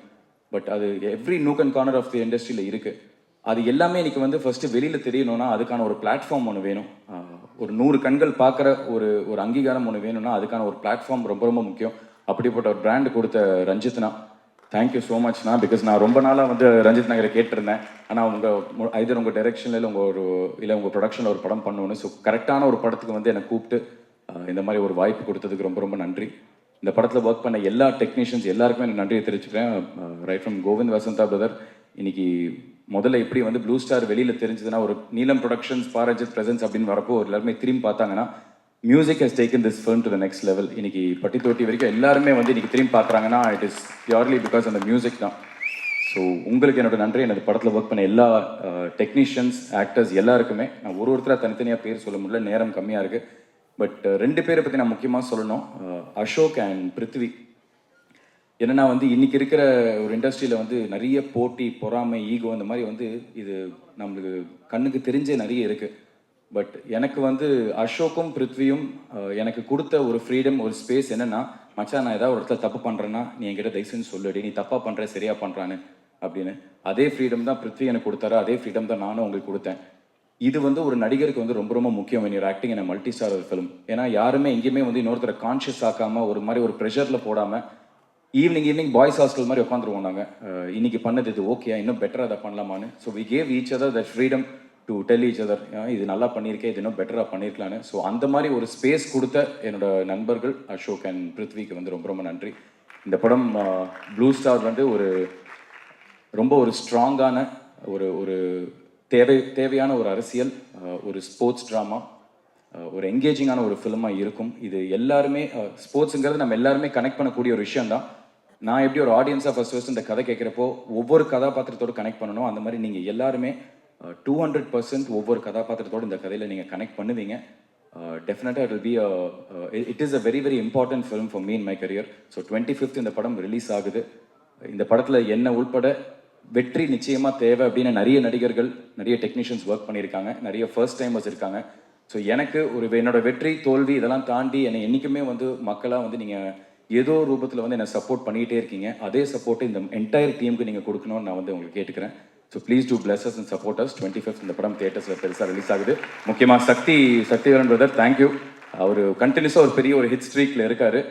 பட் அது every nook and corner of the இண்டஸ்ட்ரியில் இருக்குது. அது எல்லாமே இன்றைக்கி வந்து ஃபஸ்ட்டு வெளியில் தெரியணும்னா அதுக்கான ஒரு பிளாட்ஃபார்ம் ஒன்று வேணும். ஒரு 100 கண்கள் பார்க்குற ஒரு அங்கீகாரம் ஒன்று வேணும்னா அதுக்கான ஒரு பிளாட்ஃபார்ம் ரொம்ப ரொம்ப முக்கியம். அப்படிப்பட்ட ஒரு பிராண்டு கொடுத்த ரஞ்சித்னா, தேங்க்யூ ஸோ மச்ண்ணா. பிகாஸ் நான் ரொம்ப நாளாக வந்து ரஞ்சித் நகரை கேட்டிருந்தேன். ஆனால் உங்கள் டைரெக்ஷனில் இல்லை உங்கள் ப்ரொடக்ஷனில் ஒரு படம் பண்ணணுன்னு. ஸோ கரெக்டான ஒரு படத்துக்கு வந்து என்னை கூப்பிட்டு இந்த மாதிரி ஒரு வாய்ப்பு கொடுத்ததுக்கு ரொம்ப ரொம்ப நன்றி. இந்த படத்தில் ஒர்க் பண்ண எல்லா டெக்னீஷியன்ஸ் எல்லாருக்குமே எனக்கு நன்றியை தெரிவிச்சுக்கிறேன். Right from Kovind Vasantha brother. இன்னைக்கு முதல்ல எப்படி வந்து ப்ளூ ஸ்டார் வெளியில் தெரிஞ்சதுன்னா, ஒரு நீலம் ப்ரொடக்ஷன்ஸ், பாரஜித் பிரசன்ஸ் அப்படின்னு வரப்போ எல்லாருமே திரும்பி பார்த்தாங்கன்னா, music has taken this film to the next level. இன்னைக்கு பட்டி தொட்டி வரைக்கும் எல்லாருமே வந்து இன்னைக்கு திரும்பி பார்க்குறாங்கன்னா, இட் இஸ் பியூர்லி பிகாஸ் அந்த மியூசிக் தான். ஸோ உங்களுக்கு என்னோட நன்றி. எனது படத்தில் ஒர்க் பண்ண எல்லா டெக்னீஷியன்ஸ், ஆக்டர்ஸ் எல்லாருக்குமே. நான் ஒருத்தராக தனித்தனியாக பேர் சொல்ல முடியல, நேரம் கம்மியாக இருக்குது. பட் 2 பேரை பற்றி நான் முக்கியமாக சொல்லணும், அசோக் அண்ட் பிருத்வி. என்னென்னா வந்து இன்றைக்கி இருக்கிற ஒரு இண்டஸ்ட்ரியில் வந்து நிறைய போட்டி, பொறாமை, ஈகோ, அந்த மாதிரி வந்து இது நம்மளுக்கு கண்ணுக்கு தெரிஞ்சே நிறைய இருக்குது. பட் எனக்கு வந்து அசோக்கும் பிருத்வியும் எனக்கு கொடுத்த ஒரு ஃப்ரீடம், ஒரு ஸ்பேஸ் என்னென்னா, மச்சான் நான் ஏதாவது ஒரு இடத்துல தப்பு பண்ணுறேன்னா நீ என்கிட்ட தயவுசெய்து சொல்லுடி, நீ தப்பாக பண்ணுற சரியாக பண்ணுறான்னு அப்படின்னு. அதே ஃப்ரீடம் தான் பிருத்வி எனக்கு கொடுத்தாரு, அதே ஃப்ரீடம் தான் நானும் உங்களுக்கு கொடுத்தேன். இது வந்து ஒரு நடிகருக்கு வந்து ரொம்ப ரொம்ப முக்கியம் when you're acting in a multi star film. ஏன்னா யாருமே எங்கேயுமே வந்து இன்னொருத்தரை கான்ஷியஸ் ஆக்காமல், ஒரு மாதிரி ஒரு ப்ரெஷரில் போடாமல், ஈவினிங் பாய்ஸ் ஹாஸ்டல் மாதிரி உட்காந்துருவோம் நாங்கள். இன்னைக்கு பண்ணது இது ஓகே, இன்னும் பெட்டராக அதை பண்ணலாமான்னு. So we gave each other that freedom to tell each other, இது நல்லா பண்ணியிருக்கேன், இது இன்னும் பெட்டராக பண்ணியிருக்கலான்னு. ஸோ அந்த மாதிரி ஒரு ஸ்பேஸ் கொடுத்த என்னோட நண்பர்கள் அசோக் அண்ட் பிருத்விக்கு வந்து ரொம்ப ரொம்ப நன்றி. இந்த படம் ப்ளூ ஸ்டார் வந்து ரொம்ப ஒரு ஸ்ட்ராங்கான ஒரு தேவையான ஒரு அரசியல், ஒரு ஸ்போர்ட்ஸ் ட்ராமா, ஒரு என்கேஜிங்கான ஒரு ஃபிலிமாக இருக்கும். இது எல்லாருமே ஸ்போர்ட்ஸுங்கிறது நம்ம எல்லாருமே கனெக்ட் பண்ணக்கூடிய ஒரு விஷயம் தான். நான் எப்படி ஒரு ஆடியன்ஸாக ஃபர்ஸ்ட் இந்த கதை கேட்குறப்போ ஒவ்வொரு கதாபாத்திரத்தோடு கனெக்ட் பண்ணணும், அந்த மாதிரி நீங்கள் எல்லாருமே 200% ஒவ்வொரு கதாபாத்திரத்தோடு இந்த கதையில் நீங்கள் கனெக்ட் பண்ணுவீங்க. டெஃபினட்டாக it will be it is a very very important film for me in my career. So 25th இந்த படம் ரிலீஸ் ஆகுது. இந்த படத்தில் என்ன உள்பட வெற்றி நிச்சயமாக தேவை அப்படின்னு நிறைய நடிகர்கள், நிறைய டெக்னீஷியன்ஸ் ஒர்க் பண்ணியிருக்காங்க, நிறைய ஃபர்ஸ்ட் டைமர்ஸ் இருக்காங்க. ஸோ எனக்கு என்னோட வெற்றி தோல்வி இதெல்லாம் தாண்டி என்னை என்றைக்குமே வந்து மக்களாக வந்து நீங்கள் ஏதோ ரூபத்தில் வந்து என்னை சப்போர்ட் பண்ணிகிட்டே இருக்கீங்க. அதே சப்போர்ட்டு இந்த என்டையர் டீமுக்கு நீங்கள் கொடுக்கணும்னு நான் வந்து உங்களுக்கு கேட்டுக்கிறேன். So please do plus us and support us. 25th இந்த படம் தியேட்டர்ஸில் பெருசாக ரிலீஸ் ஆகுது. முக்கியமாக சக்திவேலன் பிரதர், தேங்க்யூ. அவர் கண்டினியூஸாக ஒரு பெரிய ஒரு ஹிட் ஸ்ட்ரீக்கில் இருக்கார்.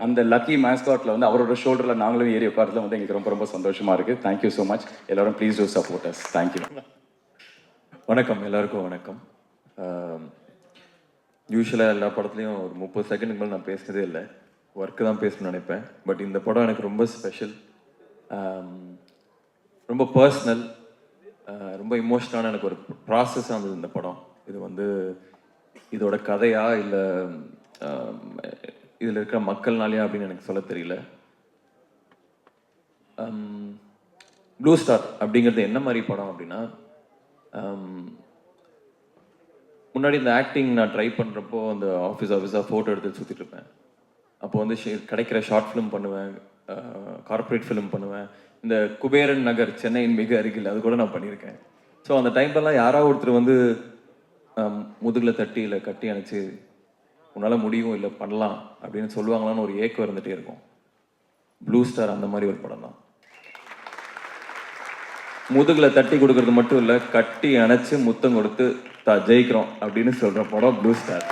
அந்த லக்கி மேஸ்காட்டில் வந்து அவரோட ஷோல்டரில் நாங்களும் ஏறி உட்காரத்தில் வந்து எங்களுக்கு ரொம்ப ரொம்ப சந்தோஷமாக இருக்குது. Thank you so much. எல்லோரும் please do support us. Thank you. வணக்கம், எல்லாருக்கும் வணக்கம். யூஸ்வலாக எல்லா படத்துலையும் ஒரு 30 செகண்டுக்கு மேலே நான் பேசினதே இல்லை, ஒர்க்கு தான் பேசணும்னு நினைப்பேன். பட் இந்த படம் எனக்கு ரொம்ப ஸ்பெஷல், ரொம்ப பர்சனல், ரொம்ப இமோஷனலான எனக்கு ஒரு ப்ராசஸாக இருந்தது இந்த படம். இது வந்து இதோட கதையா இல்லை இதில் இருக்கிற மக்கள்னாலையா அப்படின்னு எனக்கு சொல்ல தெரியல. ப்ளூ ஸ்டார் அப்படிங்கிறது என்ன மாதிரி படம் அப்படின்னா, முன்னாடி இந்த ஆக்டிங் நான் ட்ரை பண்ணுறப்போ அந்த ஆஃபீஸாக ஃபோட்டோ எடுத்து சுற்றிட்டு இருப்பேன். அப்போ வந்து கிடைக்கிற ஷார்ட் ஃபிலிம் பண்ணுவேன், கார்ப்பரேட் ஃபிலிம் பண்ணுவேன். இந்த குபேரன் நகர் சென்னையின் மிக அருகில் அது கூட நான் பண்ணியிருக்கேன். ஸோ அந்த டைம்லலாம் யாராவது ஒருத்தர் வந்து முதுகில் தட்டி இல்லை கட்டி அணைச்சி உன்னால் முடியும் இல்லை பண்ணலாம் அப்படின்னு சொல்லுவாங்களான்னு ஒரு ஏக்கம் இருந்துகிட்டே இருக்கும். ப்ளூ ஸ்டார் அந்த மாதிரி ஒரு படம் தான். முதுகில் தட்டி கொடுக்கறது மட்டும் இல்லை, கட்டி அணைச்சு முத்தம் கொடுத்து ஜெயிக்கிறோம் அப்படின்னு சொல்கிற படம் ப்ளூ ஸ்டார்.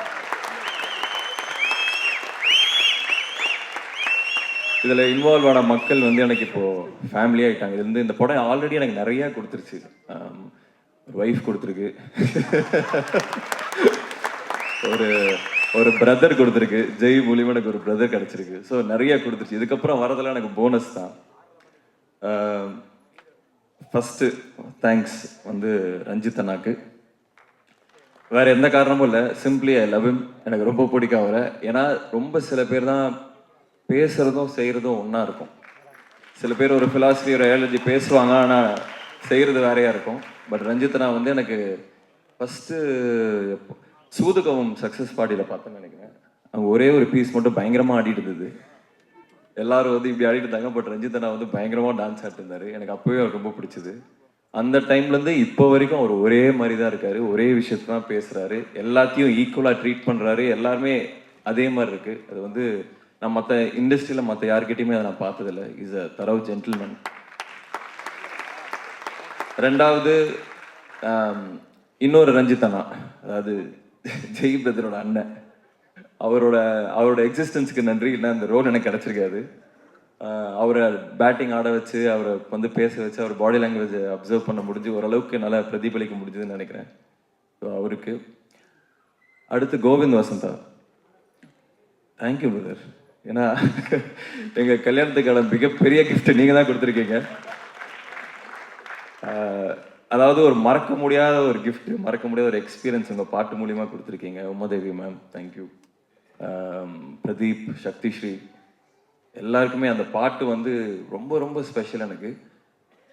இதில் இன்வால்வ் ஆன மக்கள் வந்து எனக்கு இப்போது ஃபேமிலி ஆகிட்டாங்க. இது வந்து இந்த படம் ஆல்ரெடி எனக்கு நிறையா கொடுத்துருச்சு. ஒரு ஒய்ஃப் கொடுத்துருக்கு, ஒரு ஒரு பிரதர் கொடுத்துருக்கு, ஜெய் மூலியமாக எனக்கு ஒரு பிரதர் கிடச்சிருக்கு. ஸோ நிறையா கொடுத்துருச்சு. இதுக்கப்புறம் வரதெல்லாம் எனக்கு போனஸ் தான். ஃபஸ்ட்டு தேங்க்ஸ் வந்து ரஞ்சித் அண்ணாக்கு. வேறு எந்த காரணமும் இல்லை, சிம்பிளி ஐ லவ் ஹிம். எனக்கு ரொம்ப பிடிக்கும் அவரை. ஏன்னா ரொம்ப சில பேர் தான் பேசுகிறதும் செய்கிறதும் ஒன்றா இருக்கும். சில பேர் ஒரு ஃபிலாசபி ஒரு ஐடியாலஜி பேசுவாங்க, ஆனால் செய்கிறது வேறையாக இருக்கும். பட் ரஞ்சித் அண்ணா வந்து எனக்கு ஃபஸ்ட்டு சூதுகவும் சக்ஸஸ் பார்ட்டியில் பார்த்தேன்னு நினைக்கிறேன். அவங்க ஒரே ஒரு பீஸ் மட்டும் பயங்கரமாக ஆடிட்டு இருந்தது. எல்லாரும் வந்து இப்படி ஆடிட்டு இருந்தாங்க. பட் ரஞ்சித் அண்ணா வந்து பயங்கரமாக டான்ஸ் ஆடிட்டு இருந்தார். எனக்கு அப்போவே அவர் ரொம்ப பிடிச்சது. அந்த டைம்லேருந்து இப்போ வரைக்கும் அவர் ஒரே மாதிரி தான் இருக்கார், ஒரே விஷயத்தை தான் பேசுகிறாரு, எல்லாத்தையும் ஈக்குவலாக ட்ரீட் பண்ணுறாரு. எல்லாருமே அதே மாதிரி இருக்குது. அது வந்து நான் மற்ற இண்டஸ்ட்ரியில் மற்ற யார்கிட்டையுமே அதை நான் பார்த்ததில்லை. Is a thorough gentleman. ரெண்டாவது இன்னொரு ரஞ்சித் அண்ணா, அதாவது ஜெய் பிரதரோட அண்ணன், அவரோட எக்ஸிஸ்டன்ஸுக்கு நன்றி. இல்லை அந்த ரோல் எனக்கு கிடச்சிருக்காது. அவரை பேட்டிங் ஆட வச்சு, அவரை வந்து பேச வச்சு, அவர் பாடி லாங்குவேஜை அப்சர்வ் பண்ண முடிஞ்சு ஓரளவுக்கு நல்லா பிரதிபலிக்க முடிஞ்சதுன்னு நினைக்கிறேன். ஸோ அவருக்கு. அடுத்து கோவிந்த் வசந்தா, தேங்க்யூ பிரதர். ஏன்னா எங்கள் கல்யாணத்துக்கான மிகப்பெரிய கிஃப்ட் நீங்கள் தான் கொடுத்துருக்கீங்க. அதாவது ஒரு மறக்க முடியாத ஒரு கிஃப்ட், மறக்க முடியாத ஒரு எக்ஸ்பீரியன்ஸ் உங்கள் பாட்டு மூலியமாக கொடுத்துருக்கீங்க. Umadevi ma'am thank you. பிரதீப், சக்திஸ்ரீ, எல்லாருக்குமே அந்த பாட்டு வந்து ரொம்ப ரொம்ப ஸ்பெஷல். எனக்கு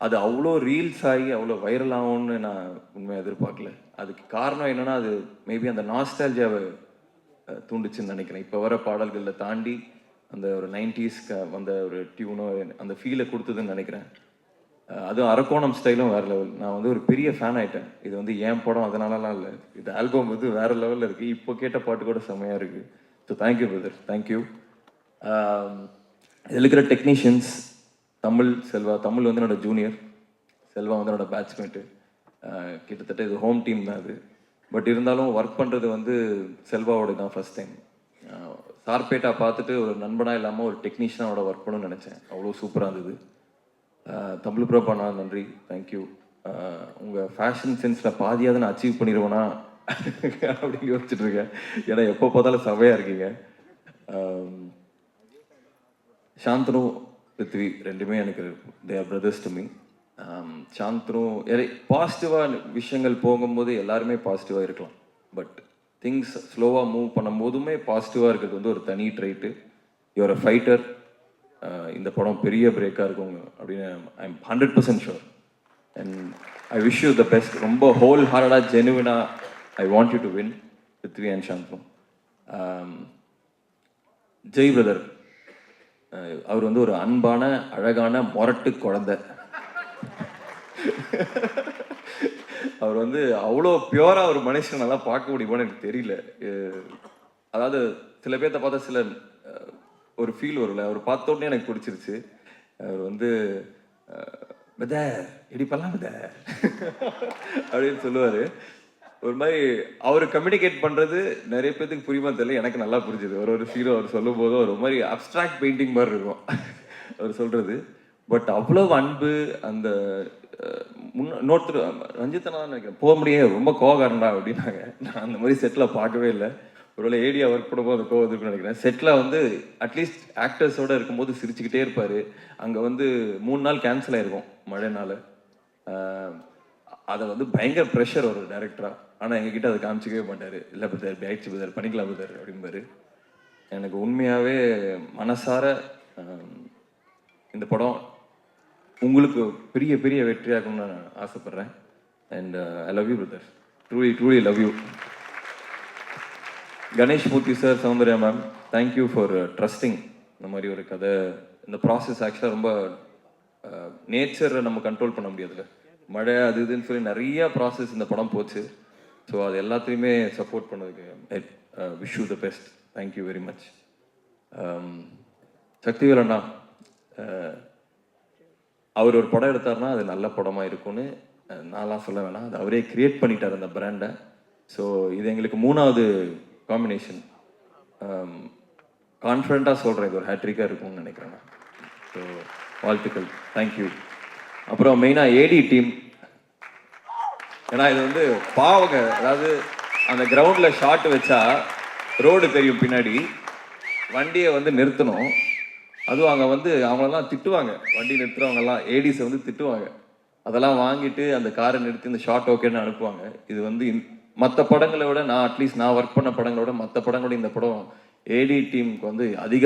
அது அவ்வளோ ரீல்ஸ் ஆகி அவ்வளோ வைரல் ஆகும்னு நான் உண்மையாக எதிர்பார்க்கல. அதுக்கு காரணம் என்னென்னா, அது மேபி அந்த நாஸ்டால்ஜியாவை தூண்டுச்சுன்னு நினைக்கிறேன். இப்போ வர பாடல்களில் தாண்டி அந்த ஒரு 90s வந்த ஒரு டியூனோ அந்த ஃபீலை கொடுத்ததுன்னு நினைக்கிறேன். அதுவும் அரக்கோணம் ஸ்டைலும் வேறு லெவல். நான் வந்து ஒரு பெரிய ஃபேன் ஆகிட்டேன். இது வந்து என் படம் அதனாலலாம் இல்லை, இது ஆல்பம் வந்து வேறு லெவலில் இருக்குது. இப்போ கேட்ட பாட்டு கூட செம்மையாக இருக்குது. So thank you brother, thank you. இதில் இருக்கிற டெக்னீஷியன்ஸ், செல்வா வந்து என்னோட ஜூனியர், செல்வா வந்து என்னோட பேட்ச்மேட்டு. கிட்டத்தட்ட இது ஹோம் டீம் தான் அது. பட் இருந்தாலும் ஒர்க் பண்ணுறது வந்து செல்வாவோட தான் ஃபஸ்ட் டைம். சார்பேட்டா பார்த்துட்டு ஒரு நண்பனாக இல்லாமல் ஒரு டெக்னீஷியனோட ஒர்க் பண்ணணும்னு நினச்சேன். அவ்வளோ சூப்பராக இருந்தது. தமிழ் ப்ரோப்பாண்ணா நன்றி, தேங்க்யூ. உங்கள் ஃபேஷன் சென்ஸில் பாதியாவது நான் அச்சீவ் பண்ணிடுவேனா அப்படின்னு யோசிச்சுட்டு இருக்கேன். ஏன்னா எப்போ பார்த்தாலும் செமையாக இருக்கீங்க. சாந்தனு, பிருத்வி ரெண்டுமே எனக்கு they are brothers to me. Shanthanu பாசிட்டிவாக விஷயங்கள் போகும்போது எல்லாருமே பாசிட்டிவாக இருக்கலாம். பட் திங்ஸ் ஸ்லோவாக மூவ் பண்ணும்போதுமே பாசிட்டிவாக இருக்கிறது வந்து ஒரு தனி ட்ரைட்டு. யூஆர் அ ஃபைட்டர். இந்த படம் பெரிய பிரேக்காக இருக்கும் அப்படின்னு I am 100% sure. And I wish you the best. ரொம்ப ஹோல் ஹார்டடாக ஜெனுவினாக I want you to win Prithvi and Shanthanu. Jai brother, அவர் வந்து ஒரு அன்பான அழகான மொரட்டு குழந்தை. அவர் வந்து அவ்வளோ பியூராக ஒரு மனுஷன் நல்லா பார்க்க முடியுமான்னு எனக்கு தெரியல. அதாவது சில பேர்த்த பார்த்தா சில ஒரு ஃபீல் வரும்ல, அவர் பார்த்த உடனே எனக்கு பிடிச்சிருச்சு. அவர் வந்து பதர் எப்படி பண்ணலாம் பதர் அப்படின்னு சொல்லுவார். ஒரு மாதிரி அவர் கம்யூனிகேட் பண்ணுறது நிறைய பேருக்கு புரியுமா தெரியல, எனக்கு நல்லா புரிஞ்சுது. ஒரு ஃபீலும் அவர் சொல்லும் போதும் ஒரு மாதிரி அப்ட்ராக்ட் பெயிண்டிங் மாதிரி இருக்கும் அவர் சொல்கிறது. பட் அவ்வளோ அன்பு. அந்த இன்னொருத்தர் ரஞ்சித்தனா நினைக்கிறேன் போக முடியாது, ரொம்ப கோவக்காரன்டா அப்படின்னாங்க. நான் அந்த மாதிரி செட்டில் பார்க்கவே இல்லை. ஒருவேளை ஏடியா ஒர்க் பண்ணும்போது அந்த கோவம் இருக்குன்னு நினைக்கிறேன். செட்டில் வந்து அட்லீஸ்ட் ஆக்டர்ஸோடு இருக்கும்போது சிரிச்சுக்கிட்டே இருப்பார். அங்கே வந்து 3 நாள் கேன்சல் ஆகிருக்கும் மழைனால. அதை வந்து பயங்கர ப்ரெஷர் ஒரு டைரக்டராக. ஆனால் எங்ககிட்ட அதை காமிச்சிக்கவே மாட்டார். இல்லை பதர் இப்படி ஆயிடுச்சு பதர், பண்ணிக்கலாம் பதர் அப்படிம்பாரு. எனக்கு உண்மையாகவே மனசார இந்த படம் உங்களுக்கு பெரிய பெரிய வெற்றியாகணும்னு நான் ஆசைப்பட்றேன். And I love you brother, truly love you. Ganesh Murthy sir, Soundarya ma'am, thank you for trusting. இந்த மாதிரி ஒரு கதை, இந்த ப்ராசஸ் ஆக்சுவலாக ரொம்ப நேச்சரை நம்ம கண்ட்ரோல் பண்ண முடியாதுல்ல, மழை அது இதுன்னு சொல்லி நிறைய ப்ராசஸ் இந்த படம் போச்சு. ஸோ அது எல்லாத்தையுமே சப்போர்ட் பண்ணதுக்கு wish you the best. Thank you very much. Sakthivel அண்ணா, அவர் ஒரு படம் எடுத்தாருன்னா அது நல்ல படமாக இருக்கும்னு நான்லாம் சொல்ல வேணாம், அது அவரே கிரியேட் பண்ணிட்டார் அந்த பிராண்டை. ஸோ இது எங்களுக்கு 3வது காம்பினேஷன். கான்ஃபிடண்ட்டாக சொல்கிறேன், இது ஒரு ஹேட்ரிக்காக இருக்கும்னு நினைக்கிறேன். ஸோ வாழ்த்துக்கள், தேங்க்யூ. அப்புறம் மெயினாக ஏடி டீம், ஏன்னா இது வந்து பாவங்க, அதாவது அந்த கிரவுண்டில் ஷாட் வச்சா ரோடு தெரியும் பின்னாடி, வண்டியை வந்து நிறுத்தணும். அதுவும் அங்கே வந்து அவங்களெல்லாம் திட்டுவாங்க, வண்டி நிறுத்துறவங்கெல்லாம் ஏடிஸை வந்து திட்டுவாங்க. அதெல்லாம் வாங்கிட்டு அந்த காரை நிறுத்தி இந்த ஷார்ட் ஓகேன்னு அனுப்புவாங்க. இது வந்து மற்ற படங்களை விட, நான் அட்லீஸ்ட் நான் ஒர்க் பண்ண படங்களோட மற்ற படங்களோட இந்த படம் ஏடி டீமுக்கு வந்து அதிக.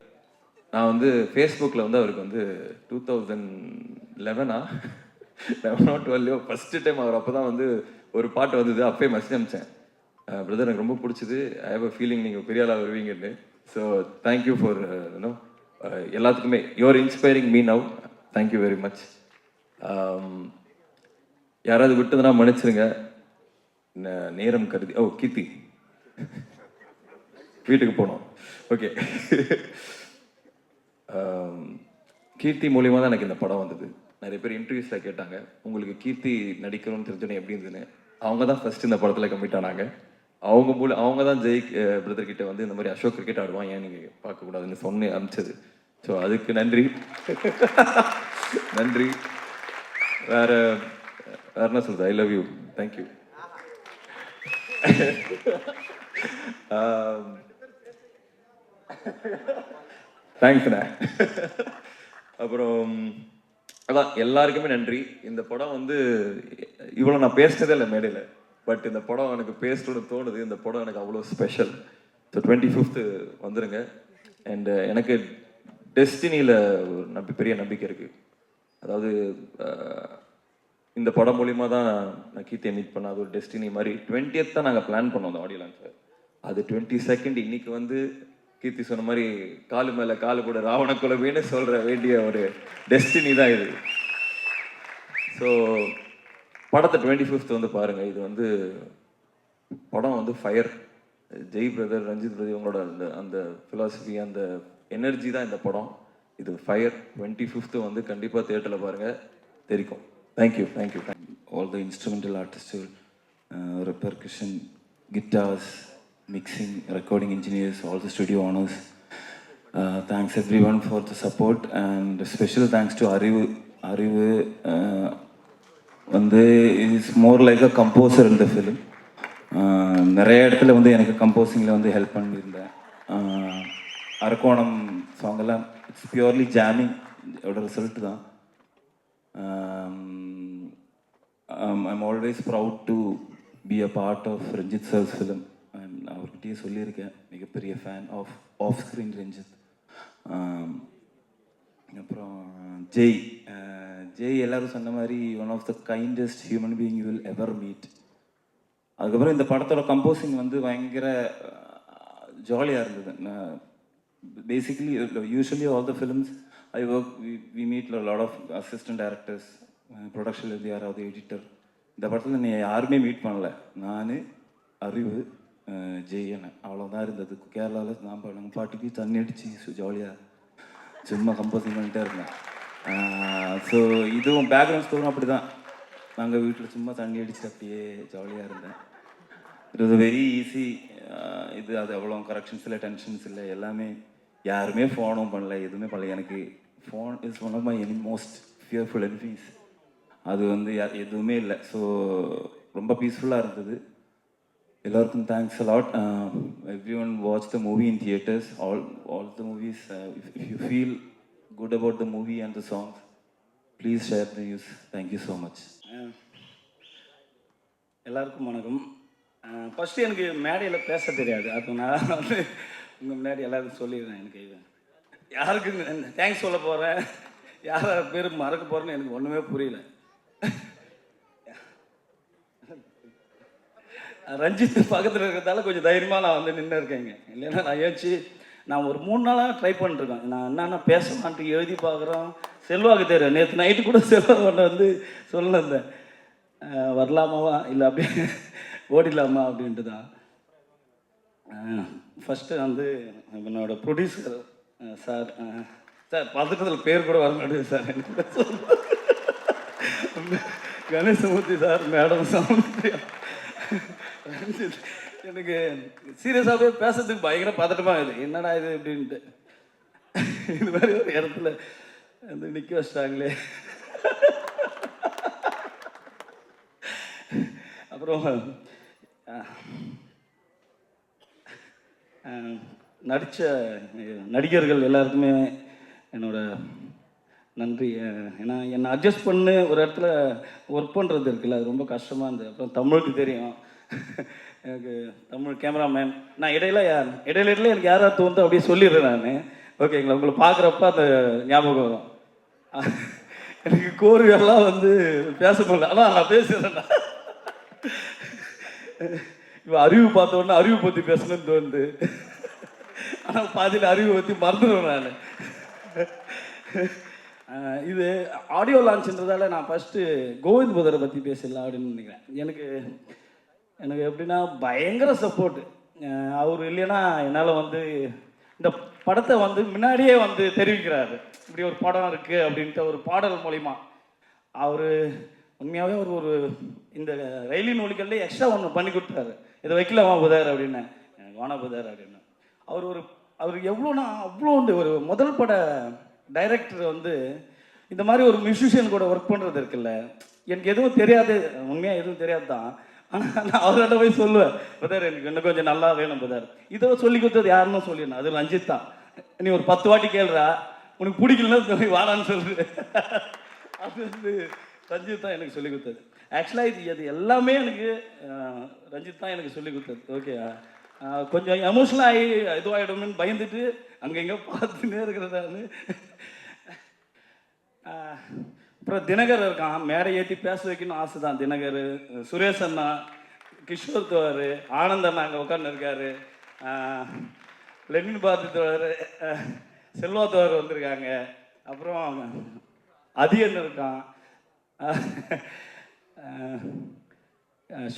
நான் வந்து ஃபேஸ்புக்கில் வந்து அவருக்கு வந்து 2011 12 ஃபஸ்ட்டு டைம் அவர் அப்போ தான் வந்து ஒரு பாட்டு வந்தது, அப்பயே மெசேஜ் அனுப்பிச்சேன், பிரதர் எனக்கு ரொம்ப பிடிச்சது, ஐ ஹேவ் அ ஃபீலிங் நீங்கள் பெரிய ஆளாக வருவீங்கன்னு. ஸோ தேங்க்யூ ஃபார் எல்லாத்துக்குமே, you're inspiring me now. Thank you very much. யாராவது விட்டதுன்னா மன்னிச்சிருங்க, நேரம் கருதி. கீர்த்தி வீட்டுக்கு போனோம். ஓகே. கீர்த்தி மூலியமாக தான் எனக்கு இந்த படம் வந்தது. நிறைய பேர் இன்டர்வியூஸில் கேட்டாங்க, உங்களுக்கு கீர்த்தி நடிக்கணும்னு தெரிஞ்சோன்னே எப்படி இருந்ததுன்னு. அவங்க தான் ஃபர்ஸ்ட் இந்த படத்தில் கம்மிட் ஆனாங்க. அவங்க தான் ஜெய் பிரதர் கிட்ட வந்து இந்த மாதிரி அசோக் கிரிக்கெட் ஆடுவான், ஏன் நீங்கள் பார்க்கக்கூடாதுன்னு சொன்னே அனுப்பிச்சது. ஸோ அதுக்கு நன்றி. நன்றி. வேற என்ன சொல்றது, ஐ லவ் யூ, தேங்க்யூ. தேங்க்ஸ்ண்ணே. அப்புறம் அதான் எல்லாருக்குமே நன்றி. இந்த படம் வந்து இவ்வளோ நான் பேசினதே இல்லை மேடையில், பட் இந்த படம் எனக்கு பேசணும்னு தோணுது. இந்த படம் எனக்கு அவ்வளோ ஸ்பெஷல். ஸோ 25th வந்துடுங்க. அண்ட் எனக்கு டெஸ்டினியில் ஒரு பெரிய நம்பிக்கை இருக்குது. அதாவது இந்த படம் மூலிமா தான் நான் கீர்த்தியை மீட் பண்ண, அது ஒரு டெஸ்டினி மாதிரி. 20th தான் நாங்கள் பிளான் பண்ணோம் அந்த ஆடியோ லான்ச்சை. அது 22nd இன்னைக்கு வந்து கீர்த்தி சொன்ன மாதிரி காலு மேலே காலு கூட ராவண குலமேன்னு சொல்கிற வேண்டிய ஒரு டெஸ்டினி தான் இது. ஸோ படத்தை 25th வந்து பாருங்கள். இது வந்து படம் வந்து fire. Jai brother, Ranjith brother, இவங்களோட அந்த ஃபிலாசபி, அந்த எனர்ஜி தான் இந்த படம். இது ஃபயர். 25th வந்து கண்டிப்பாக தியேட்டரில் பாருங்கள், தெரிக்கும். Thank you, thank you. All the instrumental artists, percussion, guitars, mixing, recording engineers, all the studio owners. Thanks everyone for the support, and special thanks to Arivu. வந்து is more like a composer in the film. நிறைய இடத்துல வந்து எனக்கு கம்போசிங்கில் வந்து help பண்ணியிருந்தேன். Arakkonam சாங்கெல்லாம் it's purely jamming ஓட result தான். I'm always proud to be a part of Ranjit sir's film. அவர்கிட்டயே சொல்லியிருக்கேன், மிகப்பெரிய ஃபேன் ஆஃப் ஸ்க்ரீன் ரஞ்சித். அப்புறம் ஜெய் எல்லாரும் சொன்ன மாதிரி one of the kindest human being you will ever meet. அதுக்கப்புறம் இந்த படத்தோட கம்போசிங் வந்து பயங்கர ஜாலியாக இருந்தது. Basically usually all the films I work we meet lot of assistant directors, ப்ரொடக்ஷன்லேருந்து யாராவது எடிட்டர். இந்த படத்தில் நீ யாருமே மீட் பண்ணல, நான், அறிவு, ஜெய் அண்ணன், அவ்வளோதான் இருந்தது. கேரளாவில் நாங்கள் பாட்டுக்கு தண்ணி அடித்து ஜாலியாக சும்மா கம்போசிங் பண்ணிட்டே இருந்தேன். ஸோ இதுவும் பேக்ரவுண்ட் ஸ்கோரும் அப்படி தான், நாங்கள் வீட்டில் சும்மா தண்ணி அடித்து அப்படியே ஜாலியாக இருந்தேன். It was very easy. இது அது அவ்வளோ கரெக்ஷன்ஸ் இல்லை, டென்ஷன்ஸ் இல்லை, எல்லாமே. யாருமே ஃபோனும் பண்ணல, எதுவுமே பண்ணல. எனக்கு phone is one of my most fearful enemies. அது வந்து எதுவுமே இல்லை. ஸோ ரொம்ப பீஸ்ஃபுல்லாக இருந்தது. எல்லாருக்கும் thanks a lot. Everyone watch the movie in theaters, all the movies. If you feel good about the movie and the songs, please share the news. Thank you so much. எல்லாருக்கும் வணக்கம். First எனக்கு மேடையில் பேச தெரியாது, அப்போ நான் வந்து உங்கள் முன்னாடி எல்லாருக்கும் சொல்லிடுறேன். எனக்கு இது யாருக்கு தேங்க்ஸ் சொல்ல போகிறேன், யார் பேர் மறக்க போகிறேன்னு எனக்கு ஒன்றுமே புரியல. ரஞ்சித் பக்கத்தில் இருக்கிறதால கொஞ்சம் தைரியமாக நான் வந்து நின்று இருக்கேங்க. இல்லைன்னா நான் ஏச்சு நான் ஒரு 3 நாளாக ட்ரை பண்ணிருக்கேன். நான் என்னென்ன பேசலான்ட்டு எழுதி பார்க்குறோம். செல்வாக்கு தெரியும். நேற்று நைட்டு கூட செல்வாக்கிட்ட வந்து சொல்லியிருந்தேன், வரலாமாவா இல்லை அப்படியே ஓடிடலாமா அப்படின்ட்டு தான். ஃபஸ்ட்டு வந்து என்னோடய ப்ரொடியூசர் சார் பதட்டத்தில் பேர் கூட வர மாட்டேங்குது சார். எனக்கு கணேசமூர்த்தி சார், மேடம் சௌந்தர்யா, எனக்கு சீரியஸாகவே பேசுறதுக்கு பயங்கர பதட்டமாக இருக்குது. என்னடா இது அப்படின்ட்டு இது மாதிரி ஒரு இடத்துல வந்து நிற்க வச்சிட்டாங்களே. அப்புறம் நடித்த நடிகர்கள் எல்லாருக்குமே என்னோட நன்றி. ஏன்னா என்னை அட்ஜஸ்ட் பண்ணு ஒரு இடத்துல ஒர்க் பண்ணுறது இருக்குல்ல, அது ரொம்ப கஷ்டமாக இருந்தது. அப்புறம் தமிழுக்கு தெரியும், எனக்கு தமிழ் கேமராமேன். நான் இடையில எனக்கு யாராவது தோணுதோ அப்படியே சொல்லிடுறேன் நான். ஓகேங்களா, உங்களை பார்க்குறப்ப அந்த ஞாபகம் வரும். எனக்கு கோர்வையெல்லாம் வந்து பேச முடியல, ஆனால் நான் பேசுகிறேன்டா. இப்போ அறிவு பார்த்த உடனே அறிவு பற்றி பேசணும்னு தோணுது, ஆனால் பாதியில் அறிவு பற்றி மறந்துடுவேன் நான். இது ஆடியோ லான்ச்ன்றதால நான் ஃபஸ்ட்டு கோவிந்த் புதரை பற்றி பேசிடலாம் அப்படின்னு நினைக்கிறேன். எனக்கு எப்படின்னா பயங்கர சப்போர்ட்டு. அவர் இல்லைன்னா என்னால் வந்து இந்த படத்தை வந்து முன்னாடியே வந்து தெரிவிக்கிறாரு, இப்படி ஒரு படம் இருக்குது அப்படின்ட்டு ஒரு பாடல் மூலிமா. அவர் உண்மையாகவே ஒரு இந்த ரயிலின் ஒலிக்கல்ல எக்ஸ்ட்ரா ஒன்று பண்ணி கொடுத்தாரு, இதை வைக்கலாமா புதார் அப்படின்னு. எனக்கு வானா புதார் அப்படின்னு. அவர் எவ்வளோனா அவ்வளோ உண்டு. ஒரு முதல் பட டைரக்டர் வந்து இந்த மாதிரி ஒரு மியூசிஷியன் கூட ஒர்க் பண்ணுறது இருக்குல்ல, எனக்கு எதுவும் தெரியாது, உண்மையாக எதுவும் தெரியாது தான். ஆனால் நான் அவர்கிட்ட போய் சொல்லுவேன், புதார் எனக்கு இன்னும் கொஞ்சம் நல்லா வேணும் புதார். இதை சொல்லி கொடுத்தது யாருன்னு சொல்லிடணும், அது ரஞ்சித் தான். நீ ஒரு 10 வாட்டி கேளுறா, உனக்கு பிடிக்கலன்னா சொல்லி வாடான்னு சொல்லுது. அது வந்து ரஞ்சித் தான் எனக்கு சொல்லிக் கொடுத்தது. ஆக்சுவலாக இது எல்லாமே எனக்கு ரஞ்சித் தான் எனக்கு சொல்லிக் கொடுத்தது. ஓகே, கொஞ்சம் எமோஷனல் ஆகி இதுவாகிடும்னு பயந்துட்டு அங்கங்கே பார்த்துன்னே இருக்கிறதான்னு. அப்புறம் தினகர் இருக்கான், மேடை ஏற்றி பேச வைக்கணும்னு ஆசை தான். தினகர், சுரேஷ் அண்ணா, கிஷோர் தோர், ஆனந்த் அண்ணா அங்கே உட்காந்து இருக்காரு, லெனின் பாரதி தோர், செல்வா தோர் வந்திருக்காங்க, அப்புறம் அதியன் இருக்கான்,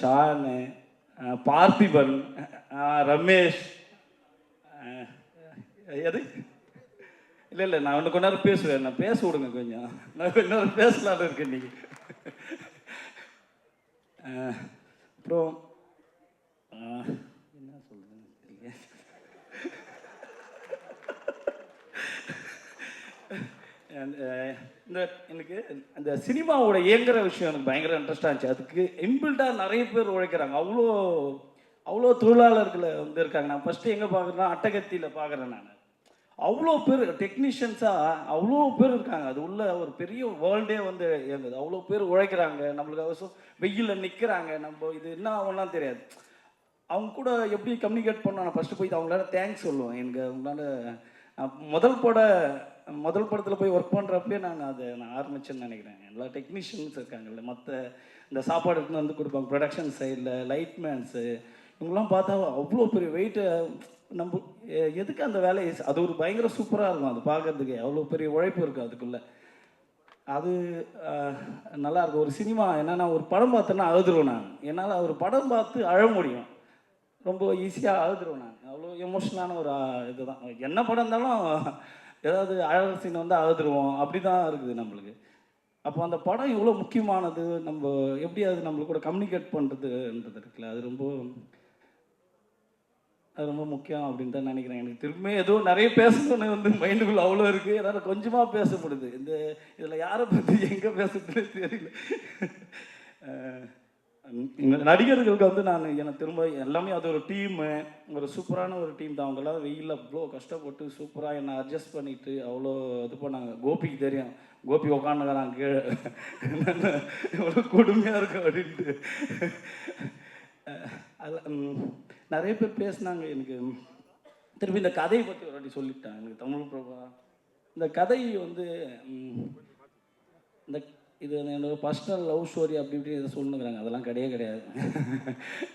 ஷானு, பார்த்திபன், ரமேஷ். எது இல்லை நான் இன்னும் கொஞ்ச நேரம் பேசுவேன், நான் பேச விடுங்க கொஞ்சம், நான் கொஞ்ச நேரம் பேசலான்னு இருக்கேன் இன்னைக்கு. அப்புறம் என்ன சொல்றதுன்னு தெரியல. எனக்கு இந்த சினிமாவோட இயங்குற விஷயம் எனக்கு பயங்கர இன்ட்ரெஸ்டாக இருந்துச்சு. அதுக்கு இன்பில்டாக நிறைய பேர் உழைக்கிறாங்க, அவ்வளோ தொழிலாளர்களை வந்து இருக்காங்க. நான் ஃபஸ்ட்டு எங்கே பார்க்குறேன்னா அட்டகத்தியில் பார்க்குறேன் நான். அவ்வளோ பேர் டெக்னீஷியன்ஸாக அவ்வளோ பேர் இருக்காங்க, அது உள்ள ஒரு பெரிய வேர்ல்டே வந்து இயங்குது. அவ்வளோ பேர் உழைக்கிறாங்க, நம்மளுக்கு அவசியம் வெயிலில் நிற்கிறாங்க. நம்ம இது என்ன ஆகும்லாம் தெரியாது. அவங்க கூட எப்படி கம்யூனிகேட் பண்ணோம், நான் ஃபஸ்ட்டு போய் அவங்களால தேங்க்ஸ் சொல்லுவேன். எனக்கு அவங்களால முதல் படத்தில் போய் ஒர்க் பண்ணுறப்பே நான் ஆரம்பிச்சேன்னு நினைக்கிறேன். எல்லா டெக்னீஷியன்ஸ் இருக்காங்கல்ல, மற்ற இந்த சாப்பாடு எடுத்துன்னு வந்து கொடுப்பாங்க ப்ரொடக்ஷன் சைடில், லைட்மேன்ஸு, இவங்களாம் பார்த்தா அவ்வளோ பெரிய வெயிட்டு. நம்ம எதுக்கு அந்த வேலையை, அது ஒரு பயங்கர சூப்பராக இருக்கும் அது பார்க்குறதுக்கு, அவ்வளோ பெரிய உழைப்பு இருக்குது அதுக்குள்ளே. அது நல்லாயிருக்கும். ஒரு சினிமா என்னென்னா, ஒரு படம் பார்த்தேன்னா அழுதுருவேன் நான். என்னால் ஒரு படம் பார்த்து அழ முடியும், ரொம்ப ஈஸியாக அழுதுருவேன் நான். அவ்வளோ எமோஷனலான ஒரு இதுதான். என்ன படம் இருந்தாலும் ஏதாவது அழகு சீன் வந்து அழுதுருவோம், அப்படி தான் இருக்குது நம்மளுக்கு. அப்போ அந்த படம் இவ்வளோ முக்கியமானது, நம்ம எப்படி அது நம்மளுக்கு கூட கம்யூனிகேட் பண்ணுறதுன்றது இருக்குல்ல, அது ரொம்ப முக்கியம் அப்படின்னு தான் நினைக்கிறேன். எனக்கு திரும்ப ஏதோ நிறைய பேசணுன்னு வந்து மைண்டுக்குள்ளே அவ்வளோ இருக்குது, என்னால் கொஞ்சமாக பேச முடியுது. இதில் யாரை பற்றி எங்கே பேசுறதுன்னு தெரியல. நடிகர்களுக்கு வந்து எனக்கு திரும்ப எல்லாமே அது ஒரு டீமு, ஒரு சூப்பரான ஒரு டீம் தான். அவங்களாம் வெயிலில் அவ்வளோ கஷ்டப்பட்டு சூப்பராக என்னை அட்ஜஸ்ட் பண்ணிவிட்டு அவ்வளோ இது பண்ணாங்க. கோபிக்கு தெரியும், கோபி உக்காந்துக்கிறான் கீழே, எவ்வளோ கொடுமையாக இருக்கும் அப்படின்ட்டு. அதில் நிறைய பேர் பேசினாங்க. எனக்கு திரும்பி இந்த கதையை பற்றி ஒரு வாட்டி சொல்லிட்டேன். எனக்கு தமிழ் பிரபா இந்த கதை வந்து இந்த இது என்னோடய பர்சனல் லவ் ஸ்டோரி அப்படி இப்படி இதை சொல்லுங்கிறாங்க. அதெல்லாம் கிடையாது.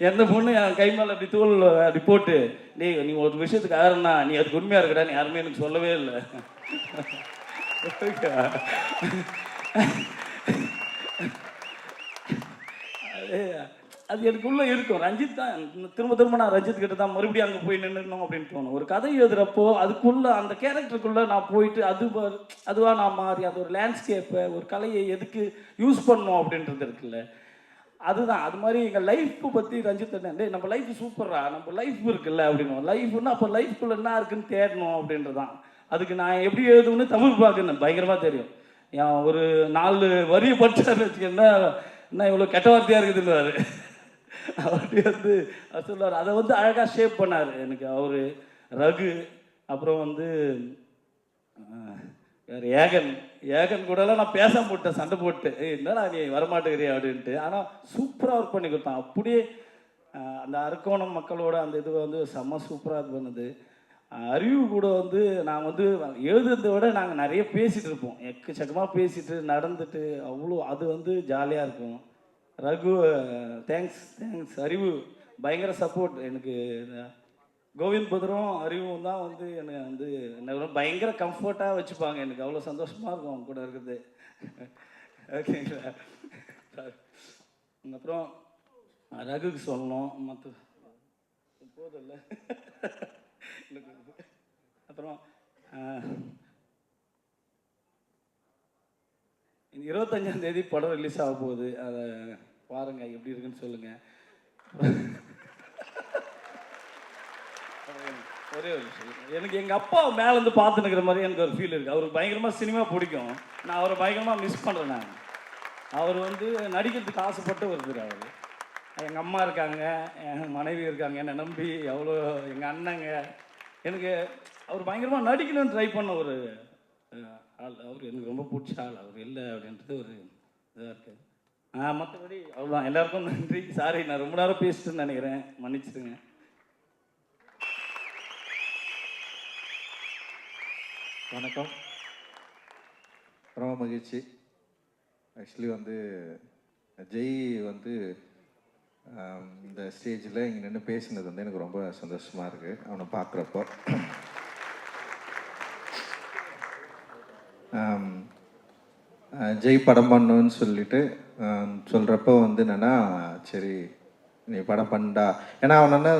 எந்த பொண்ணு என் கை மேலே அப்படி தோல் அப்படி போட்டு டேய் நீ ஒரு விஷயத்துக்கு ஆறுனா நீ அதுக்கு உண்மையாக இருக்கடான்னு யாருமே எனக்கு சொல்லவே இல்லை. அது எனக்குள்ளே இருக்கும். ரஞ்சித் தான் திரும்ப நான் ரஞ்சித் கிட்ட தான் மறுபடியும் அங்கே போய் நின்றுணும் அப்படின்னு தோணும். ஒரு கதை எழுதுகிறப்போ அதுக்குள்ளே அந்த கேரக்டருக்குள்ளே நான் போயிட்டு அதுவாக நான் மாறி அது ஒரு லேண்ட்ஸ்கேப்பை ஒரு கலையை எதுக்கு யூஸ் பண்ணணும் அப்படின்றது இருக்குல்ல, அதுதான். அது மாதிரி எங்கள் லைஃப்பை பற்றி ரஞ்சித் டே நம்ம லைஃப் சூப்பரா, நம்ம லைஃப் இருக்குல்ல அப்படின்னு. லைஃப்னா அப்போ லைஃப்குள்ளே என்ன இருக்குன்னு தேடணும் அப்படின்றதான். அதுக்கு நான் எப்படி எழுதுன்னு தமிழ் பார்க்கணும் பயங்கரமாக தெரியும். என் ஒரு 4 வரியை படிச்சாருன்னு வச்சுக்கன்னா என்ன இவ்வளோ கெட்ட வார்த்தையாக இருக்குதுன்னுவார். அப்படி வந்து அவர் சொல்லுவார். அதை வந்து அழகாக ஷேப் பண்ணார் எனக்கு அவர். ரகு அப்புறம் வேறு ஏகன் கூடலாம் நான் பேச போட்டேன், சண்டை போட்டு என்னடா நீ வரமாட்டேங்கிறியா அப்படின்ட்டு. ஆனால் சூப்பராக ஒர்க் பண்ணி கொடுத்தான். அப்படியே அந்த அரக்கோணம் மக்களோட அந்த இது வந்து செம்ம சூப்பராக இது பண்ணுது. அறிவு கூட நான் எழுதுறதை விட நாங்கள் நிறைய பேசிகிட்டு இருப்போம், எக்கச்சக்கமாக பேசிட்டு நடந்துட்டு அவ்வளோ அது ஜாலியாக இருக்கும். ரகு தேங்க்ஸ். அறிவு பயங்கர சப்போர்ட் எனக்கு. கோவிந்த் பத்ரும் அறிவும் தான் என்னை என்ன பயங்கர கம்ஃபர்ட்டாக வச்சுப்பாங்க. எனக்கு அவ்வளோ சந்தோஷமாக இருக்கும் அவங்க கூட இருக்குது. ஓகேங்களா. அப்புறம் ரகுக்கு சொல்லணும் மற்ற போதில்லை. அப்புறம் 25ஆம் தேதி படம் ரிலீஸ் ஆக போகுது. அதை பாருங்கள், எப்படி இருக்குன்னு சொல்லுங்கள். ஒரே ஒரு விஷயம், எனக்கு எங்கள் அப்பா மேலேருந்து பார்த்துன்னுக்கிற மாதிரி எனக்கு ஒரு ஃபீல் இருக்குது. அவருக்கு பயங்கரமாக சினிமா பிடிக்கும். நான் அவரை பயங்கரமாக மிஸ் பண்ணுறேன். நான் அவர் நடிக்கிறதுக்கு ஆசைப்பட்டு வருது. அவர் எங்கள் அம்மா இருக்காங்க, என் மனைவி இருக்காங்க, என்னை நம்பி எவ்வளோ எங்கள் அண்ணங்க. எனக்கு அவர் பயங்கரமாக நடிக்கணும்னு ட்ரை பண்ண ஒரு ஆள். அவர் எனக்கு ரொம்ப பிடிச்ச ஆள். அவர் இல்லை அப்படின்றது ஒரு இதாக இருக்குது. மற்றபடி அவ்வளோதான். எல்லாருக்கும் நன்றி. சாரி, நான் ரொம்ப நேரம் பேசிட்டுன்னு நினைக்கிறேன், மன்னிச்சிடுங்க. வணக்கம். ரொம்ப மகிழ்ச்சி. ஆக்சுவலி ஜெய் இந்த ஸ்டேஜில் இங்கே நின்று பேசினது எனக்கு ரொம்ப சந்தோஷமாக இருக்குது அவனை பார்க்குறப்போ. ஜெய் படம் பண்ணணுன்னு சொல்லிட்டு சொல்கிறப்போ என்னென்னா சரி நீ படம் பண்ணா. ஏன்னா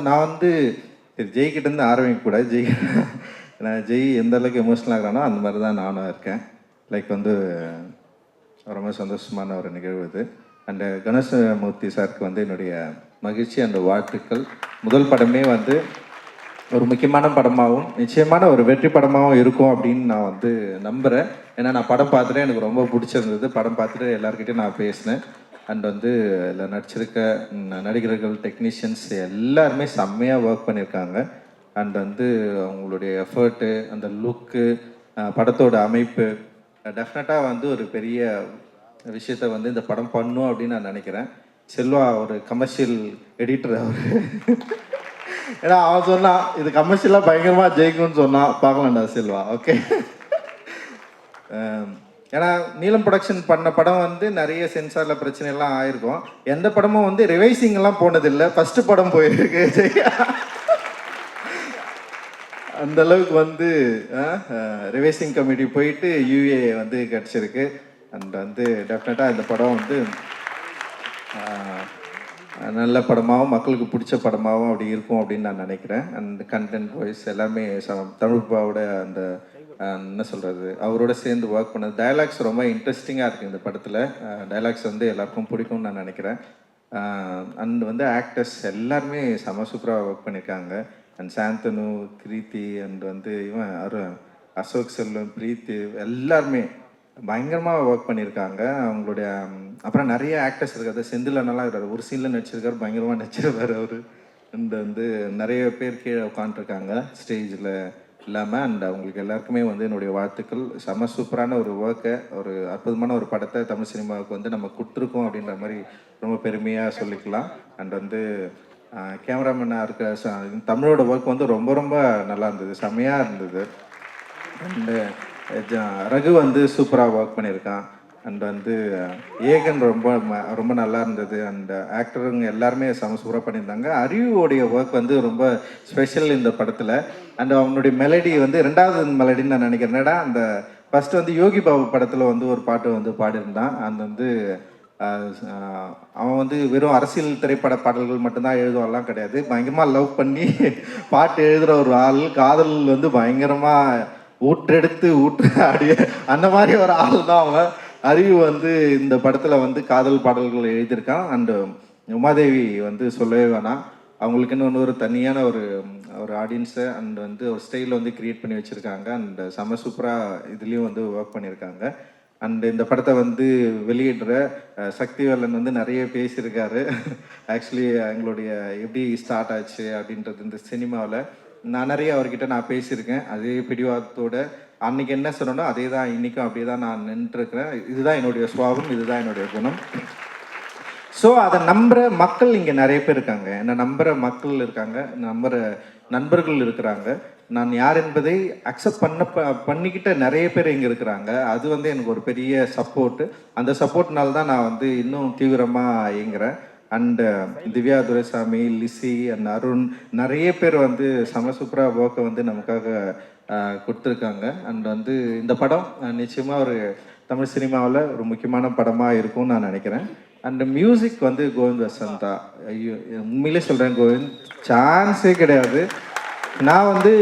நான் சரி ஜெய்கிட்டேருந்து ஆரம்பிக்கக்கூடாது. நான் ஜெய் எந்த அளவுக்கு எமோஷ்னல் ஆகிறானோ அந்த மாதிரி தான் நானும் இருக்கேன். லைக் ரொம்ப சந்தோஷமான ஒரு நிகழ்வு இது. அண்டு கணேசமூர்த்தி சாருக்கு என்னுடைய மகிழ்ச்சி அண்ட் வாழ்த்துக்கள். முதல் படமே ஒரு முக்கியமான படமாகவும் நிச்சயமான ஒரு வெற்றி படமாகவும் இருக்கும் அப்படின்னு நான் நம்புகிறேன். ஏன்னா நான் படம் பார்த்துட்டு எனக்கு ரொம்ப பிடிச்சிருந்தது. படம் பார்த்துட்டு எல்லாருக்கிட்டையும் நான் பேசினேன். அண்ட் இதில் நடிச்சிருக்க நடிகர்கள், டெக்னீஷியன்ஸ் எல்லாருமே செம்மையாக ஒர்க் பண்ணியிருக்காங்க. அண்ட் அவங்களுடைய எஃபர்ட்டு, அந்த லுக்கு, படத்தோட அமைப்பு டெஃபினட்டாக ஒரு பெரிய விஷயத்த இந்த படம் பண்ணும் அப்படின்னு நான் நினைக்கிறேன். செல்வா ஒரு கமர்ஷியல் எடிட்டர் அவர். ஏன்னா அவன் சொன்னான் இது கமர்ஷியலாக பயங்கரமாக ஜெயிக்கும்னு சொன்னான். பார்க்கலாம்டா செல்வா. ஓகே. ஏன்னா நீலம் ப்ரொடக்ஷன் பண்ண படம் நிறைய சென்சாரில் பிரச்சனைலாம் ஆயிருக்கும். எந்த படமும் ரிவைசிங்லாம் போனதில்லை. ஃபஸ்ட்டு படம் போயிருக்கு ஜெயா. அந்த அளவுக்கு ரிவைசிங் கமிட்டி போயிட்டு யூஏ கிடச்சிருக்கு. அண்ட் டெஃபினட்டாக இந்த படம் நல்ல படமாகவும் மக்களுக்கு பிடிச்ச படமாகவும் அப்படி இருக்கும் அப்படின்னு நான் நினைக்கிறேன். அண்ட் கண்டென்ட் வைஸ் எல்லாமே தமிழ்பாவோட அந்த என்ன சொல்கிறது அவரோட சேர்ந்து ஒர்க் பண்ணது. டயலாக்ஸ் ரொம்ப இன்ட்ரெஸ்டிங்காக இருக்குது இந்த படத்தில். டயலாக்ஸ் எல்லாருக்கும் பிடிக்கும்னு நான் நினைக்கிறேன். அண்ட் ஆக்டர்ஸ் எல்லாருமே செம சூப்பராக ஒர்க் பண்ணியிருக்காங்க. அண்ட் சாந்தனு, கிருத்தி அண்ட் இவன் அசோக் செல்வம், பிரீத்தி எல்லாருமே பயங்கரமாக ஒர்க் பண்ணியிருக்காங்க. அவங்களுடைய அப்புறம் நிறைய ஆக்டர்ஸ் இருக்காது. செந்திலனெல்லாம் இருக்காரு, ஒரு சீனில் நடிச்சிருக்காரு, பயங்கரமாக நடிச்சிருக்காரு அவர். அண்ட் நிறைய பேர் கீழே உட்காந்துருக்காங்க ஸ்டேஜில் இல்லாமல். அண்ட் அவங்களுக்கு எல்லாருக்குமே என்னுடைய வாழ்த்துக்கள். செம சூப்பரான ஒரு ஒர்க்கை, ஒரு அற்புதமான ஒரு படத்தை தமிழ் சினிமாவுக்கு நம்ம கொடுத்துருக்கோம் அப்படின்ற மாதிரி ரொம்ப பெருமையாக சொல்லிக்கலாம். அண்ட் கேமராமேனாக இருக்க தமிழோட ஒர்க் ரொம்ப ரொம்ப நல்லா இருந்தது, செம்மையாக இருந்தது. அண்டு ரகு சூப்பராக ஒர்க் பண்ணியிருக்கான். அண்ட் வந்து ஏகன் ரொம்ப நல்லா இருந்தது. அண்ட் ஆக்டருங்க எல்லாருமே சூப்பராக பண்ணியிருந்தாங்க. அறிவுடைய ஒர்க் வந்து ரொம்ப ஸ்பெஷல் இந்த படத்தில். அண்ட் அவனுடைய மெலடி வந்து 2வது மெலடின்னு நான் நினைக்கிறேன். என்னடா அந்த ஃபஸ்ட்டு வந்து யோகி பாபு படத்தில் வந்து ஒரு பாட்டு வந்து பாடியிருந்தான். அந்த வந்து அவன் வந்து வெறும் அரசியல் திரைப்பட பாடல்கள் மட்டும்தான் எழுதுவான்லாம் கிடையாது. பயங்கரமாக லவ் பண்ணி பாட்டு எழுதுகிற ஒரு ஆள். காதல் வந்து பயங்கரமாக ஊற்றெடுத்து ஆடிய அந்த மாதிரி ஒரு ஆள் தான் அவன். அறிவு வந்து இந்த படத்தில் வந்து காதல் பாடல்கள் எழுதியிருக்கான். அண்டு உமாதேவி வந்து சொல்லவே வேணாம். அவங்களுக்குன்னு ஒரு தனியான ஒரு ஆடியன்ஸை அண்ட் வந்து ஒரு ஸ்டைலில் வந்து க்ரியேட் பண்ணி வச்சுருக்காங்க. அண்ட் செம்ம சூப்பராக இதுலேயும் வந்து ஒர்க் பண்ணியிருக்காங்க. அண்ட் இந்த படத்தை வந்து வெளியிடுற சக்திவேலன் வந்து நிறைய பேசியிருக்காரு. ஆக்சுவலி எங்களுடைய எப்படி ஸ்டார்ட் ஆச்சு அப்படின்றது இந்த சினிமாவில் நான் நிறைய அவர்கிட்ட நான் பேசியிருக்கேன். அதே பிடிவாதத்தோட அன்றைக்கி என்ன சொன்னோன்னா அதே தான் இன்றைக்கும் அப்படியே தான் நான் நின்றுருக்கிறேன். இதுதான் என்னுடைய சுபாவம், இதுதான் என்னுடைய குணம். ஸோ அதை நம்புகிற மக்கள் இங்கே நிறைய பேர் இருக்காங்க. என்னை நம்புகிற மக்கள் இருக்காங்க, நம்புகிற நண்பர்கள் இருக்கிறாங்க. நான் யார் என்பதை அக்செப்ட் பண்ணிக்கிட்ட நிறைய பேர் இங்கே இருக்கிறாங்க. அது வந்து எனக்கு ஒரு பெரிய சப்போர்ட்டு. அந்த சப்போர்ட்னால தான் நான் வந்து இன்னும் தீவிரமாக இயங்குகிறேன். அண்டு திவ்யா துரைசாமி, லிசி அண்ட் அருண் நிறைய பேர் வந்து சூப்பராக ஒர்க்கை வந்து நமக்காக கொடுத்துருக்காங்க. அண்ட் வந்து இந்த படம் நிச்சயமாக ஒரு தமிழ் சினிமாவில் ஒரு முக்கியமான படமாக இருக்கும்னு நான் நினைக்கிறேன். அண்ட் மியூசிக் வந்து கோவிந்த் வசந்தா. ஐயோ, உண்மையிலே சொல்கிறேன், கோவிந்த் சான்ஸே கிடையாது. நான் வந்து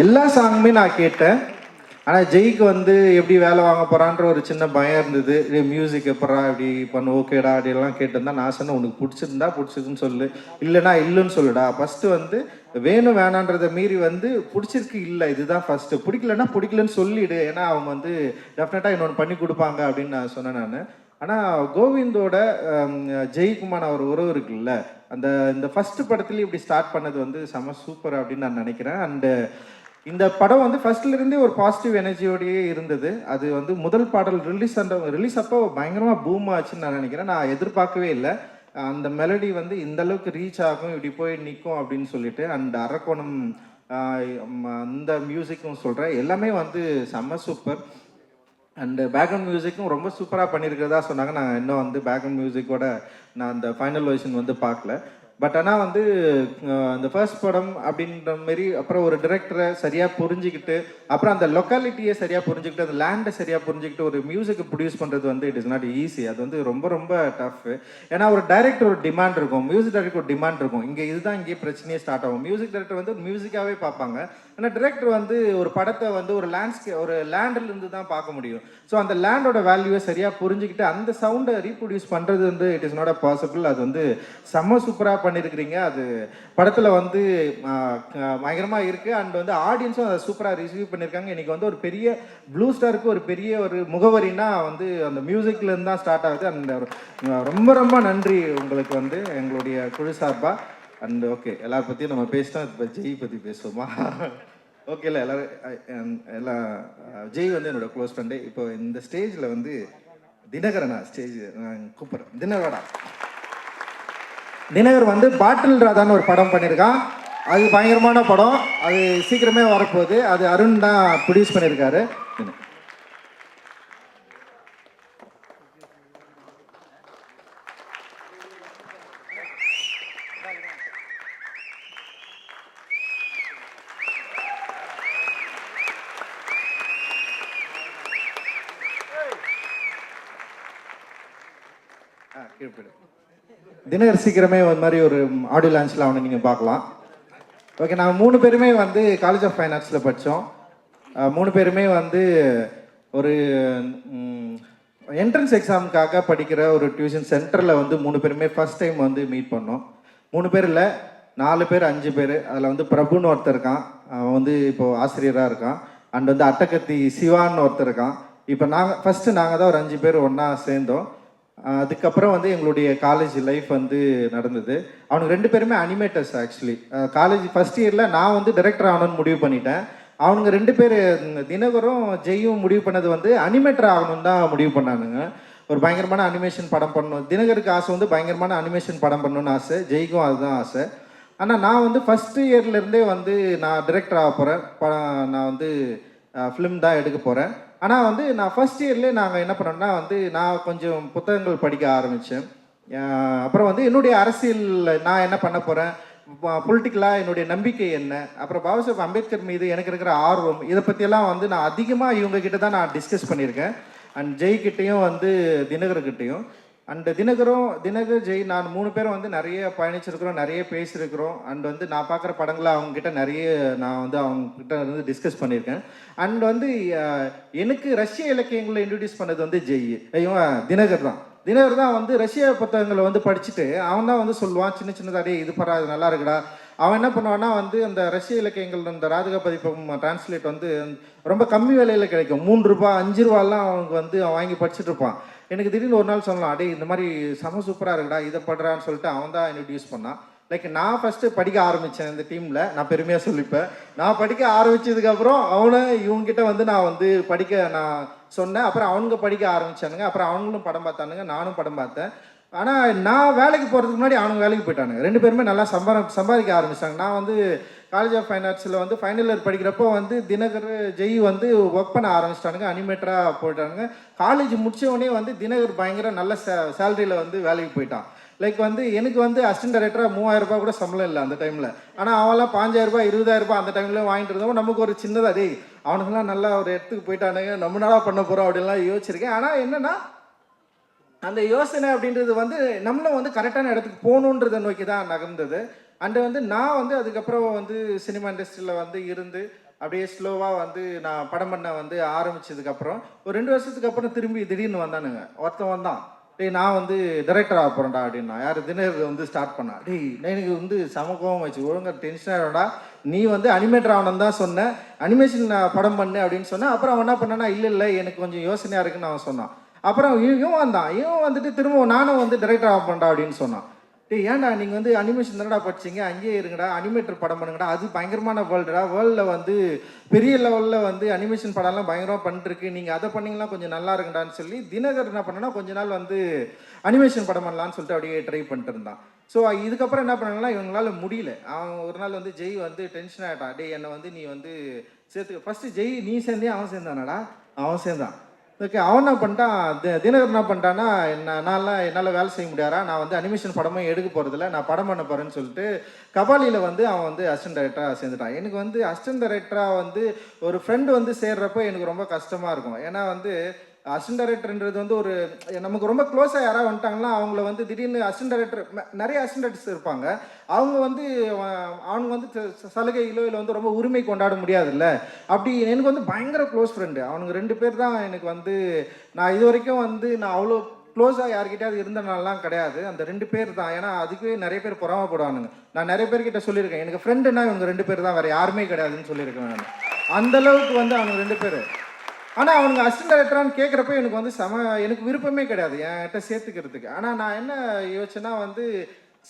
எல்லா சாங்குமே நான் கேட்டேன். ஆனால் ஜெய்க்கு வந்து எப்படி வேலை வாங்க போகிறான்ற ஒரு சின்ன பயம் இருந்தது. மியூசிக் எப்படா இப்படி பண்ணு, ஓகேடா அப்படிலாம் கேட்டிருந்தா நான் சொன்னேன், உனக்கு பிடிச்சிருந்தா பிடிச்சிருக்குன்னு சொல்லு, இல்லைனா இல்லைன்னு சொல்லுடா. ஃபஸ்ட்டு வந்து வேணும் வேணான்றதை மீறி வந்து பிடிச்சிருக்கு இல்லை இதுதான் ஃபஸ்ட்டு, பிடிக்கலன்னா பிடிக்கலன்னு சொல்லிவிடு. ஏன்னா அவங்க வந்து டெஃபினட்டாக இன்னொன்று பண்ணி கொடுப்பாங்க அப்படின்னு நான் சொன்னேன் நான். ஆனால் கோவிந்தோட ஜெய்க்குமான ஒரு உறவு இருக்குல்ல, இந்த ஃபஸ்ட்டு படத்துலேயும் இப்படி ஸ்டார்ட் பண்ணது வந்து சூப்பர் அப்படின்னு நான் நினைக்கிறேன். அண்டு இந்த படம் வந்து ஃபர்ஸ்ட்லேருந்தே ஒரு பாசிட்டிவ் எனர்ஜியோடையே இருந்தது. அது வந்து முதல் பாடல் ரிலீஸ் அப்போ பயங்கரமாக பூம் ஆச்சுன்னு நான் நினைக்கிறேன். நான் எதிர்பார்க்கவே இல்லை அந்த மெலடி வந்து இந்த அளவுக்கு ரீச் ஆகும், இப்படி போய் நிற்கும் அப்படின்னு சொல்லிட்டு. அண்ட் அரக்கோணம் அந்த மியூசிக்கும் சொல்கிறேன், எல்லாமே வந்து சூப்பர். அண்டு பேக்ரவுண்ட் மியூசிக்கும் ரொம்ப சூப்பராக பண்ணியிருக்கிறதா சொன்னாங்க. நான் இன்னும் வந்து பேக்ரவுண்ட் மியூசிக்கோட நான் அந்த ஃபைனல் வெர்ஷன் வந்து பார்க்கல. பட் ஆனால் வந்து அந்த ஃபர்ஸ்ட் படம் அப்படின்ற மாரி அப்புறம் ஒரு டிரெக்டரை சரியாக புரிஞ்சுக்கிட்டு, அப்புறம் அந்த லொக்காலிட்டியை சரியாக புரிஞ்சுக்கிட்டு, அந்த லேண்டை சரியாக புரிஞ்சுக்கிட்டு ஒரு மியூசிக்கை ப்ரொடியூஸ் பண்ணுறது வந்து இட் இஸ் நாட் ஈஸி. அது வந்து ரொம்ப ரொம்ப டஃப். ஏன்னா ஒரு டைரக்டர் ஒரு டிமாண்ட் இருக்கும், மியூசிக் டைரக்டர் ஒரு டிமாண்ட் இருக்கும். இதுதான் இங்கேயே பிரச்சனையே ஸ்டார்ட் ஆகும். மியூசிக் டைரக்டர் வந்து மியூசிக்காகவே பார்ப்பாங்க. ஆனால் டிரெக்டர் வந்து ஒரு படத்தை வந்து ஒரு லேண்டிலிருந்து தான் பார்க்க முடியும். ஸோ அந்த லேண்டோட வேல்யூவை சரியாக புரிஞ்சுக்கிட்டு அந்த சவுண்டை ரீப்ரொடியூஸ் பண்ணுறது வந்து it is not a possible. அது வந்து சூப்பராக பண்ணியிருக்கிறீங்க. அது படத்தில் வந்து பயங்கரமாக இருக்குது. அண்ட் வந்து ஆடியன்ஸும் அதை சூப்பராக ரிசீவ் பண்ணியிருக்காங்க. இன்றைக்கி வந்து ஒரு பெரிய ப்ளூ ஸ்டாருக்கு ஒரு பெரிய ஒரு முகவரினா வந்து அந்த மியூசிக்லேருந்து தான் ஸ்டார்ட் ஆகுது. அந்த ரொம்ப ரொம்ப நன்றி உங்களுக்கு வந்து எங்களுடைய குழு சார்பாக. அண்ட் ஓகே, எல்லாரை பற்றியும் நம்ம பேசிட்டோம். இப்போ ஜெய் பற்றி பேசுவோமா? ஓகே, இல்லை எல்லாம் ஜெய் வந்து என்னோடய க்ளோஸ் ஃப்ரெண்டு. இப்போ இந்த ஸ்டேஜில் வந்து தினகரனா ஸ்டேஜ் நான் கூப்பிட்றேன். தினகர் வந்து பாட்டில் ராதான்னு ஒரு படம் பண்ணியிருக்கான். அது பயங்கரமான படம். அது சீக்கிரமே வரப்போகுது. அது அருண் தான் ப்ரொடியூஸ் பண்ணியிருக்காரு. தினகர் சீக்கிரமே ஒரு மாதிரி ஒரு ஆடியோ லான்ச்சில் அவனை நீங்கள் பார்க்கலாம். ஓகே, நாங்கள் 3 பேருமே வந்து காலேஜ் ஆஃப் ஃபைன் ஆர்ட்ஸில் படித்தோம். 3 பேருமே வந்து ஒரு என்ட்ரன்ஸ் எக்ஸாமுக்காக படிக்கிற ஒரு டியூஷன் சென்டரில் வந்து 3 பேருமே ஃபஸ்ட் டைம் வந்து மீட் பண்ணோம். 3 பேர் இல்லை, 4 பேர் 5 பேர். அதில் வந்து பிரபுன்னு ஒருத்தர் இருக்கான், அவன் வந்து இப்போது ஆசிரியராக இருக்கான். அண்ட் வந்து அட்டக்கத்தி சிவான்னு ஒருத்தர் இருக்கான். இப்போ நாங்கள் தான் ஒரு 5 பேர் ஒன்றா சேர்ந்தோம். அதுக்கப்புறம் வந்து எங்களுடைய காலேஜ் லைஃப் வந்து நடந்தது. அவனுக்கு 2 பேருமே அனிமேட்டர்ஸ். ஆக்சுவலி காலேஜ் ஃபஸ்ட் இயரில் நான் வந்து டைரக்டர் ஆகணும்னு முடிவு பண்ணிட்டேன். அவனுங்க 2 பேர் தினகரும் ஜெய்யும் முடிவு பண்ணது வந்து அனிமேட்டர் ஆகணும்னு தான் முடிவு பண்ணானுங்க. ஒரு பயங்கரமான அனிமேஷன் படம் பண்ணணும். தினகருக்கு ஆசை வந்து பயங்கரமான அனிமேஷன் படம் பண்ணணும்னு ஆசை, ஜெய்க்கும் அதுதான் ஆசை. ஆனால் நான் வந்து ஃபஸ்ட்டு இயர்லேருந்தே வந்து நான் டைரக்டர் ஆக போகிறேன், நான் வந்து ஃபிலிம் தான் எடுக்க போகிறேன். ஆனால் வந்து நான் ஃபர்ஸ்ட் இயர்லேயே நாங்கள் என்ன பண்ணோம்னா வந்து நான் கொஞ்சம் புத்தகங்கள் படிக்க ஆரம்பித்தேன். அப்புறம் வந்து என்னுடைய அரசியல் நான் என்ன பண்ண போகிறேன், பொலிட்டிக்கலாக என்னுடைய நம்பிக்கை என்ன, அப்புறம் பாபா சாஹேப் அம்பேத்கர் மீது எனக்கு இருக்கிற ஆர்வம், இதை பற்றியெல்லாம் வந்து நான் அதிகமாக இவங்ககிட்ட தான் நான் டிஸ்கஸ் பண்ணியிருக்கேன். அண்ட் ஜெய்கிட்டையும் வந்து தினகர்கிட்டையும். அண்ட் தினகர் ஜெய் நான் 3 பேரும் வந்து நிறைய பயணிச்சிருக்கிறோம், நிறைய பேசியிருக்கிறோம். அண்ட் வந்து நான் பார்க்குற படங்களை அவங்ககிட்ட நிறைய நான் வந்து அவங்ககிட்ட வந்து டிஸ்கஸ் பண்ணியிருக்கேன். அண்ட் வந்து எனக்கு ரஷ்ய இலக்கியங்களை இன்ட்ரடியூஸ் பண்ணது வந்து தினகர் தான் வந்து ரஷ்ய புத்தகங்களை வந்து படிச்சுட்டு அவன் தான் வந்து சொல்லுவான் சின்ன சின்னதாடே இது பரா இது நல்லா இருக்குடா. அவன் என்ன பண்ணுவான்னா வந்து அந்த ரஷ்ய இலக்கியங்கள் இந்த ராதிகா பதிப்பகம் டிரான்ஸ்லேட் வந்து ரொம்ப கம்மி விலையில் கிடைக்கும். 3 ரூபா 5 ரூபாலாம் அவனுக்கு வந்து அவன் வாங்கி படிச்சுட்டு இருப்பான். எனக்கு திடீர்னு ஒரு நாள் சொல்லலாம், அடே இந்த மாதிரி செம சூப்பராக இருக்குடா இதை படுறான்னு சொல்லிட்டு அவன் தான் இன்ட்ரடியூஸ் பண்ணான். லைக் நான் ஃபஸ்ட்டு படிக்க ஆரம்பித்தேன் இந்த டீமில், நான் பெருமையாக சொல்லிப்பேன். நான் படிக்க ஆரம்பித்ததுக்கப்புறம் இவங்ககிட்ட வந்து நான் வந்து படிக்க நான் சொன்னேன். அப்புறம் அவனுங்க படிக்க ஆரம்பித்தானுங்க. அப்புறம் அவங்களும் படம் பார்த்தானுங்க, நானும் படம் பார்த்தேன். ஆனால் நான் வேலைக்கு போகிறதுக்கு முன்னாடி அவனுங்க வேலைக்கு போயிட்டானுங்க. 2 பேருமே நல்லா சம்பாதிக்க ஆரம்பிச்சிட்டாங்க. நான் வந்து காலேஜ் ஆஃப் ஃபைன் ஆர்ட்ஸில் வந்து ஃபைனல் இயர் படிக்கிறப்போ வந்து தினகர் ஜெய் வந்து ஒர்க் பண்ண ஆரம்பிச்சிட்டானுங்க, அனிமேட்டராக போயிட்டானுங்க. காலேஜ் முடித்தவொடனே வந்து தினகர் பயங்கர நல்ல சேலரியில் வந்து வேலைக்கு போயிட்டான். லைக் வந்து எனக்கு வந்து அசிஸ்டன்ட் டைரக்டராக 3000 ரூபாய் கூட சம்பளம் இல்லை அந்த டைமில். ஆனால் அவன்லாம் 5000 ரூபாய் 20000 ரூபாய் அந்த டைமில் வாங்கிட்டு இருந்தோம். நமக்கு ஒரு சின்னதாக டேய் அவனுங்களாம் நல்லா ஒரு இடத்துக்கு போயிட்டானுங்க, நம்ம நாளாக பண்ண போகிறோம் அப்படின்லாம் யோசிச்சிருக்கேன். ஆனால் என்னென்னா அந்த யோசனை அப்படின்றது வந்து நம்மளும் வந்து கரெக்டான இடத்துக்கு போகணுன்றதை நோக்கி தான் நகர்ந்தது. அண்டு வந்து நான் வந்து அதுக்கப்புறம் வந்து சினிமா இண்டஸ்ட்ரியில் வந்து இருந்து அப்படியே ஸ்லோவாக வந்து நான் படம் பண்ண வந்து ஆரம்பித்ததுக்கப்புறம் ஒரு 2 வருஷத்துக்கு அப்புறம் திரும்பி திடீர்னு வந்தானுங்க. ஒருத்தன் வந்தான், டேய் நான் வந்து டைரக்டர் ஆக போகிறேன்டா அப்படின்னா. யார் தினகர் வந்து ஸ்டார்ட் பண்ணா. டேய் எனக்கு வந்து சமகோவம் வச்சு ஒழுங்காக டென்ஷன் ஆகிடா, நீ வந்து அனிமேட்டர் ஆகணும் தான் சொன்னேன், அனிமேஷன் படம் பண்ணு அப்படின்னு சொன்னேன். அப்புறம் அவன் என்ன பண்ணானா, இல்லை எனக்கு கொஞ்சம் யோசனையாக இருக்குன்னு அவன் சொன்னான். அப்புறம் இவன் வந்துட்டு திரும்ப நானும் வந்து டைரக்டர் ஆக போகிறேன்டா அப்படின்னு சொன்னான். டேய் ஏன்டா நீங்கள் வந்து அனிமேஷன் தானடா படிச்சிங்க, அங்கேயே இருங்கடா, அனிமேட்டர் படம் பண்ணுங்கடா, அது பயங்கரமான வேர்ல்டுடா, வேர்ல்டில் வந்து பெரிய லெவலில் வந்து அனிமேஷன் படம்லாம் பயங்கரமாக பண்ணிட்டுருக்கு, நீங்கள் அதை பண்ணிங்கன்னா கொஞ்சம் நல்லா இருக்குடான்னு சொல்லி தினகர் என்ன பண்ணனா கொஞ்ச நாள் வந்து அனிமேஷன் படம் பண்ணலான்னு சொல்லிட்டு அப்படியே ட்ரை பண்ணிட்டு இருந்தான். ஸோ இதுக்கப்புறம் என்ன பண்ணலாம், இவங்களால முடியல. அவன் ஒரு நாள் வந்து ஜெய் வந்து டென்ஷன் ஆகிட்டான், டே என்னை வந்து நீ வந்து சேர்த்துக்க. ஃபஸ்ட்டு ஜெய் நீ சேர்ந்தே அவன் சேர்ந்தானடா, அவன் சேர்ந்தான். ஓகே, அவன் என்ன பண்ணிட்டான், தினகர் என்ன பண்ணிட்டான்னா, என்னால் வேலை செய்ய முடியாதா, நான் வந்து அனிமேஷன் படமும் எடுக்க போகிறதில்ல, நான் படம் பண்ண போகிறேன்னு சொல்லிட்டு கபாலியில் வந்து அவன் வந்து அசிஸ்டன்ட் டைரக்டராக சேர்ந்துட்டான். எனக்கு வந்து அசிஸ்டன்ட் டைரக்டராக வந்து ஒரு ஃப்ரெண்டு வந்து சேர்றப்போ எனக்கு ரொம்ப கஷ்டமாக இருக்கும். ஏன்னா வந்து அசிஸ்டன்ட் டைரக்டர்ன்றது வந்து ஒரு நமக்கு ரொம்ப க்ளோஸாக யாராவது வந்துட்டாங்கன்னா அவங்கள வந்து திடீர்னு அசிஸ்டன்ட் டைரக்டர் நிறைய அசிஸ்டன்ட் டைரக்டர்ஸ் இருப்பாங்க, அவங்க வந்து அவனுங்க வந்து சலுகையிலோ இல்லை வந்து ரொம்ப உரிமை கொண்டாட முடியாதுல்ல. அப்படி எனக்கு வந்து பயங்கர க்ளோஸ் ஃப்ரெண்டு அவனுங்க 2 பேர் தான் எனக்கு வந்து. நான் இது வரைக்கும் வந்து நான் அவ்வளோ க்ளோஸாக யார்கிட்டயாவது இருந்தனாலாம் கிடையாது, அந்த 2 பேர் தான். ஏன்னா அதுவே நிறைய பேர் பொறாமப்படுவானுங்க. நான் நிறைய பேர்கிட்ட சொல்லியிருக்கேன், எனக்கு ஃப்ரெண்டுன்னா இவங்க 2 பேர் தான், வேறு யாருமே கிடையாதுன்னு சொல்லியிருக்கேன் நான். அந்தளவுக்கு வந்து அவங்க 2 பேர். ஆனால் அவனுங்க அசிஸ்டன்ட் டைரக்டரான்னு கேட்குறப்ப எனக்கு வந்து எனக்கு விருப்பமே கிடையாது என்கிட்ட சேர்த்துக்கிறதுக்கு. ஆனால் நான் என்ன யோசிச்சேன்னா வந்து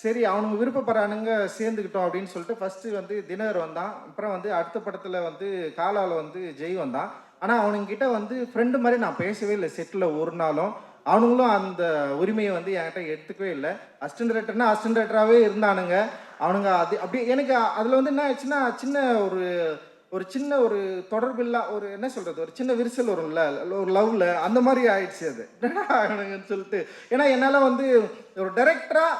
சரி அவனுங்க விருப்பப்படுறானுங்க சேர்ந்துக்கிட்டோம் அப்படின்னு சொல்லிட்டு ஃபஸ்ட்டு வந்து தினகர் வந்தான். அப்புறம் வந்து அடுத்த படத்தில் வந்து காலாவில் வந்து ஜெய் வந்தான். ஆனால் அவனுங்கிட்ட வந்து ஃப்ரெண்டு மாதிரி நான் பேசவே இல்லை செட்டில் ஒரு நாளும். அவனுங்களும் அந்த உரிமையை வந்து என்கிட்ட எடுத்துக்கவே இல்லை. அசிஸ்டன்ட் டைரக்டர்னா அசிஸ்டன்ட் டைரக்டராகவே இருந்தானுங்க அவனுங்க. அது அப்படி எனக்கு அதில் வந்து என்ன ஆச்சுன்னா சின்ன ஒரு சின்ன ஒரு தொடர்பில்லா ஒரு என்ன சொல்கிறது, ஒரு சின்ன விரிசல் வரும்ல ஒரு லவ்வில், அந்த மாதிரி ஆயிடுச்சு அது என்னன்னு சொல்லிட்டு. ஏன்னா என்னால் வந்து ஒரு டைரக்டராக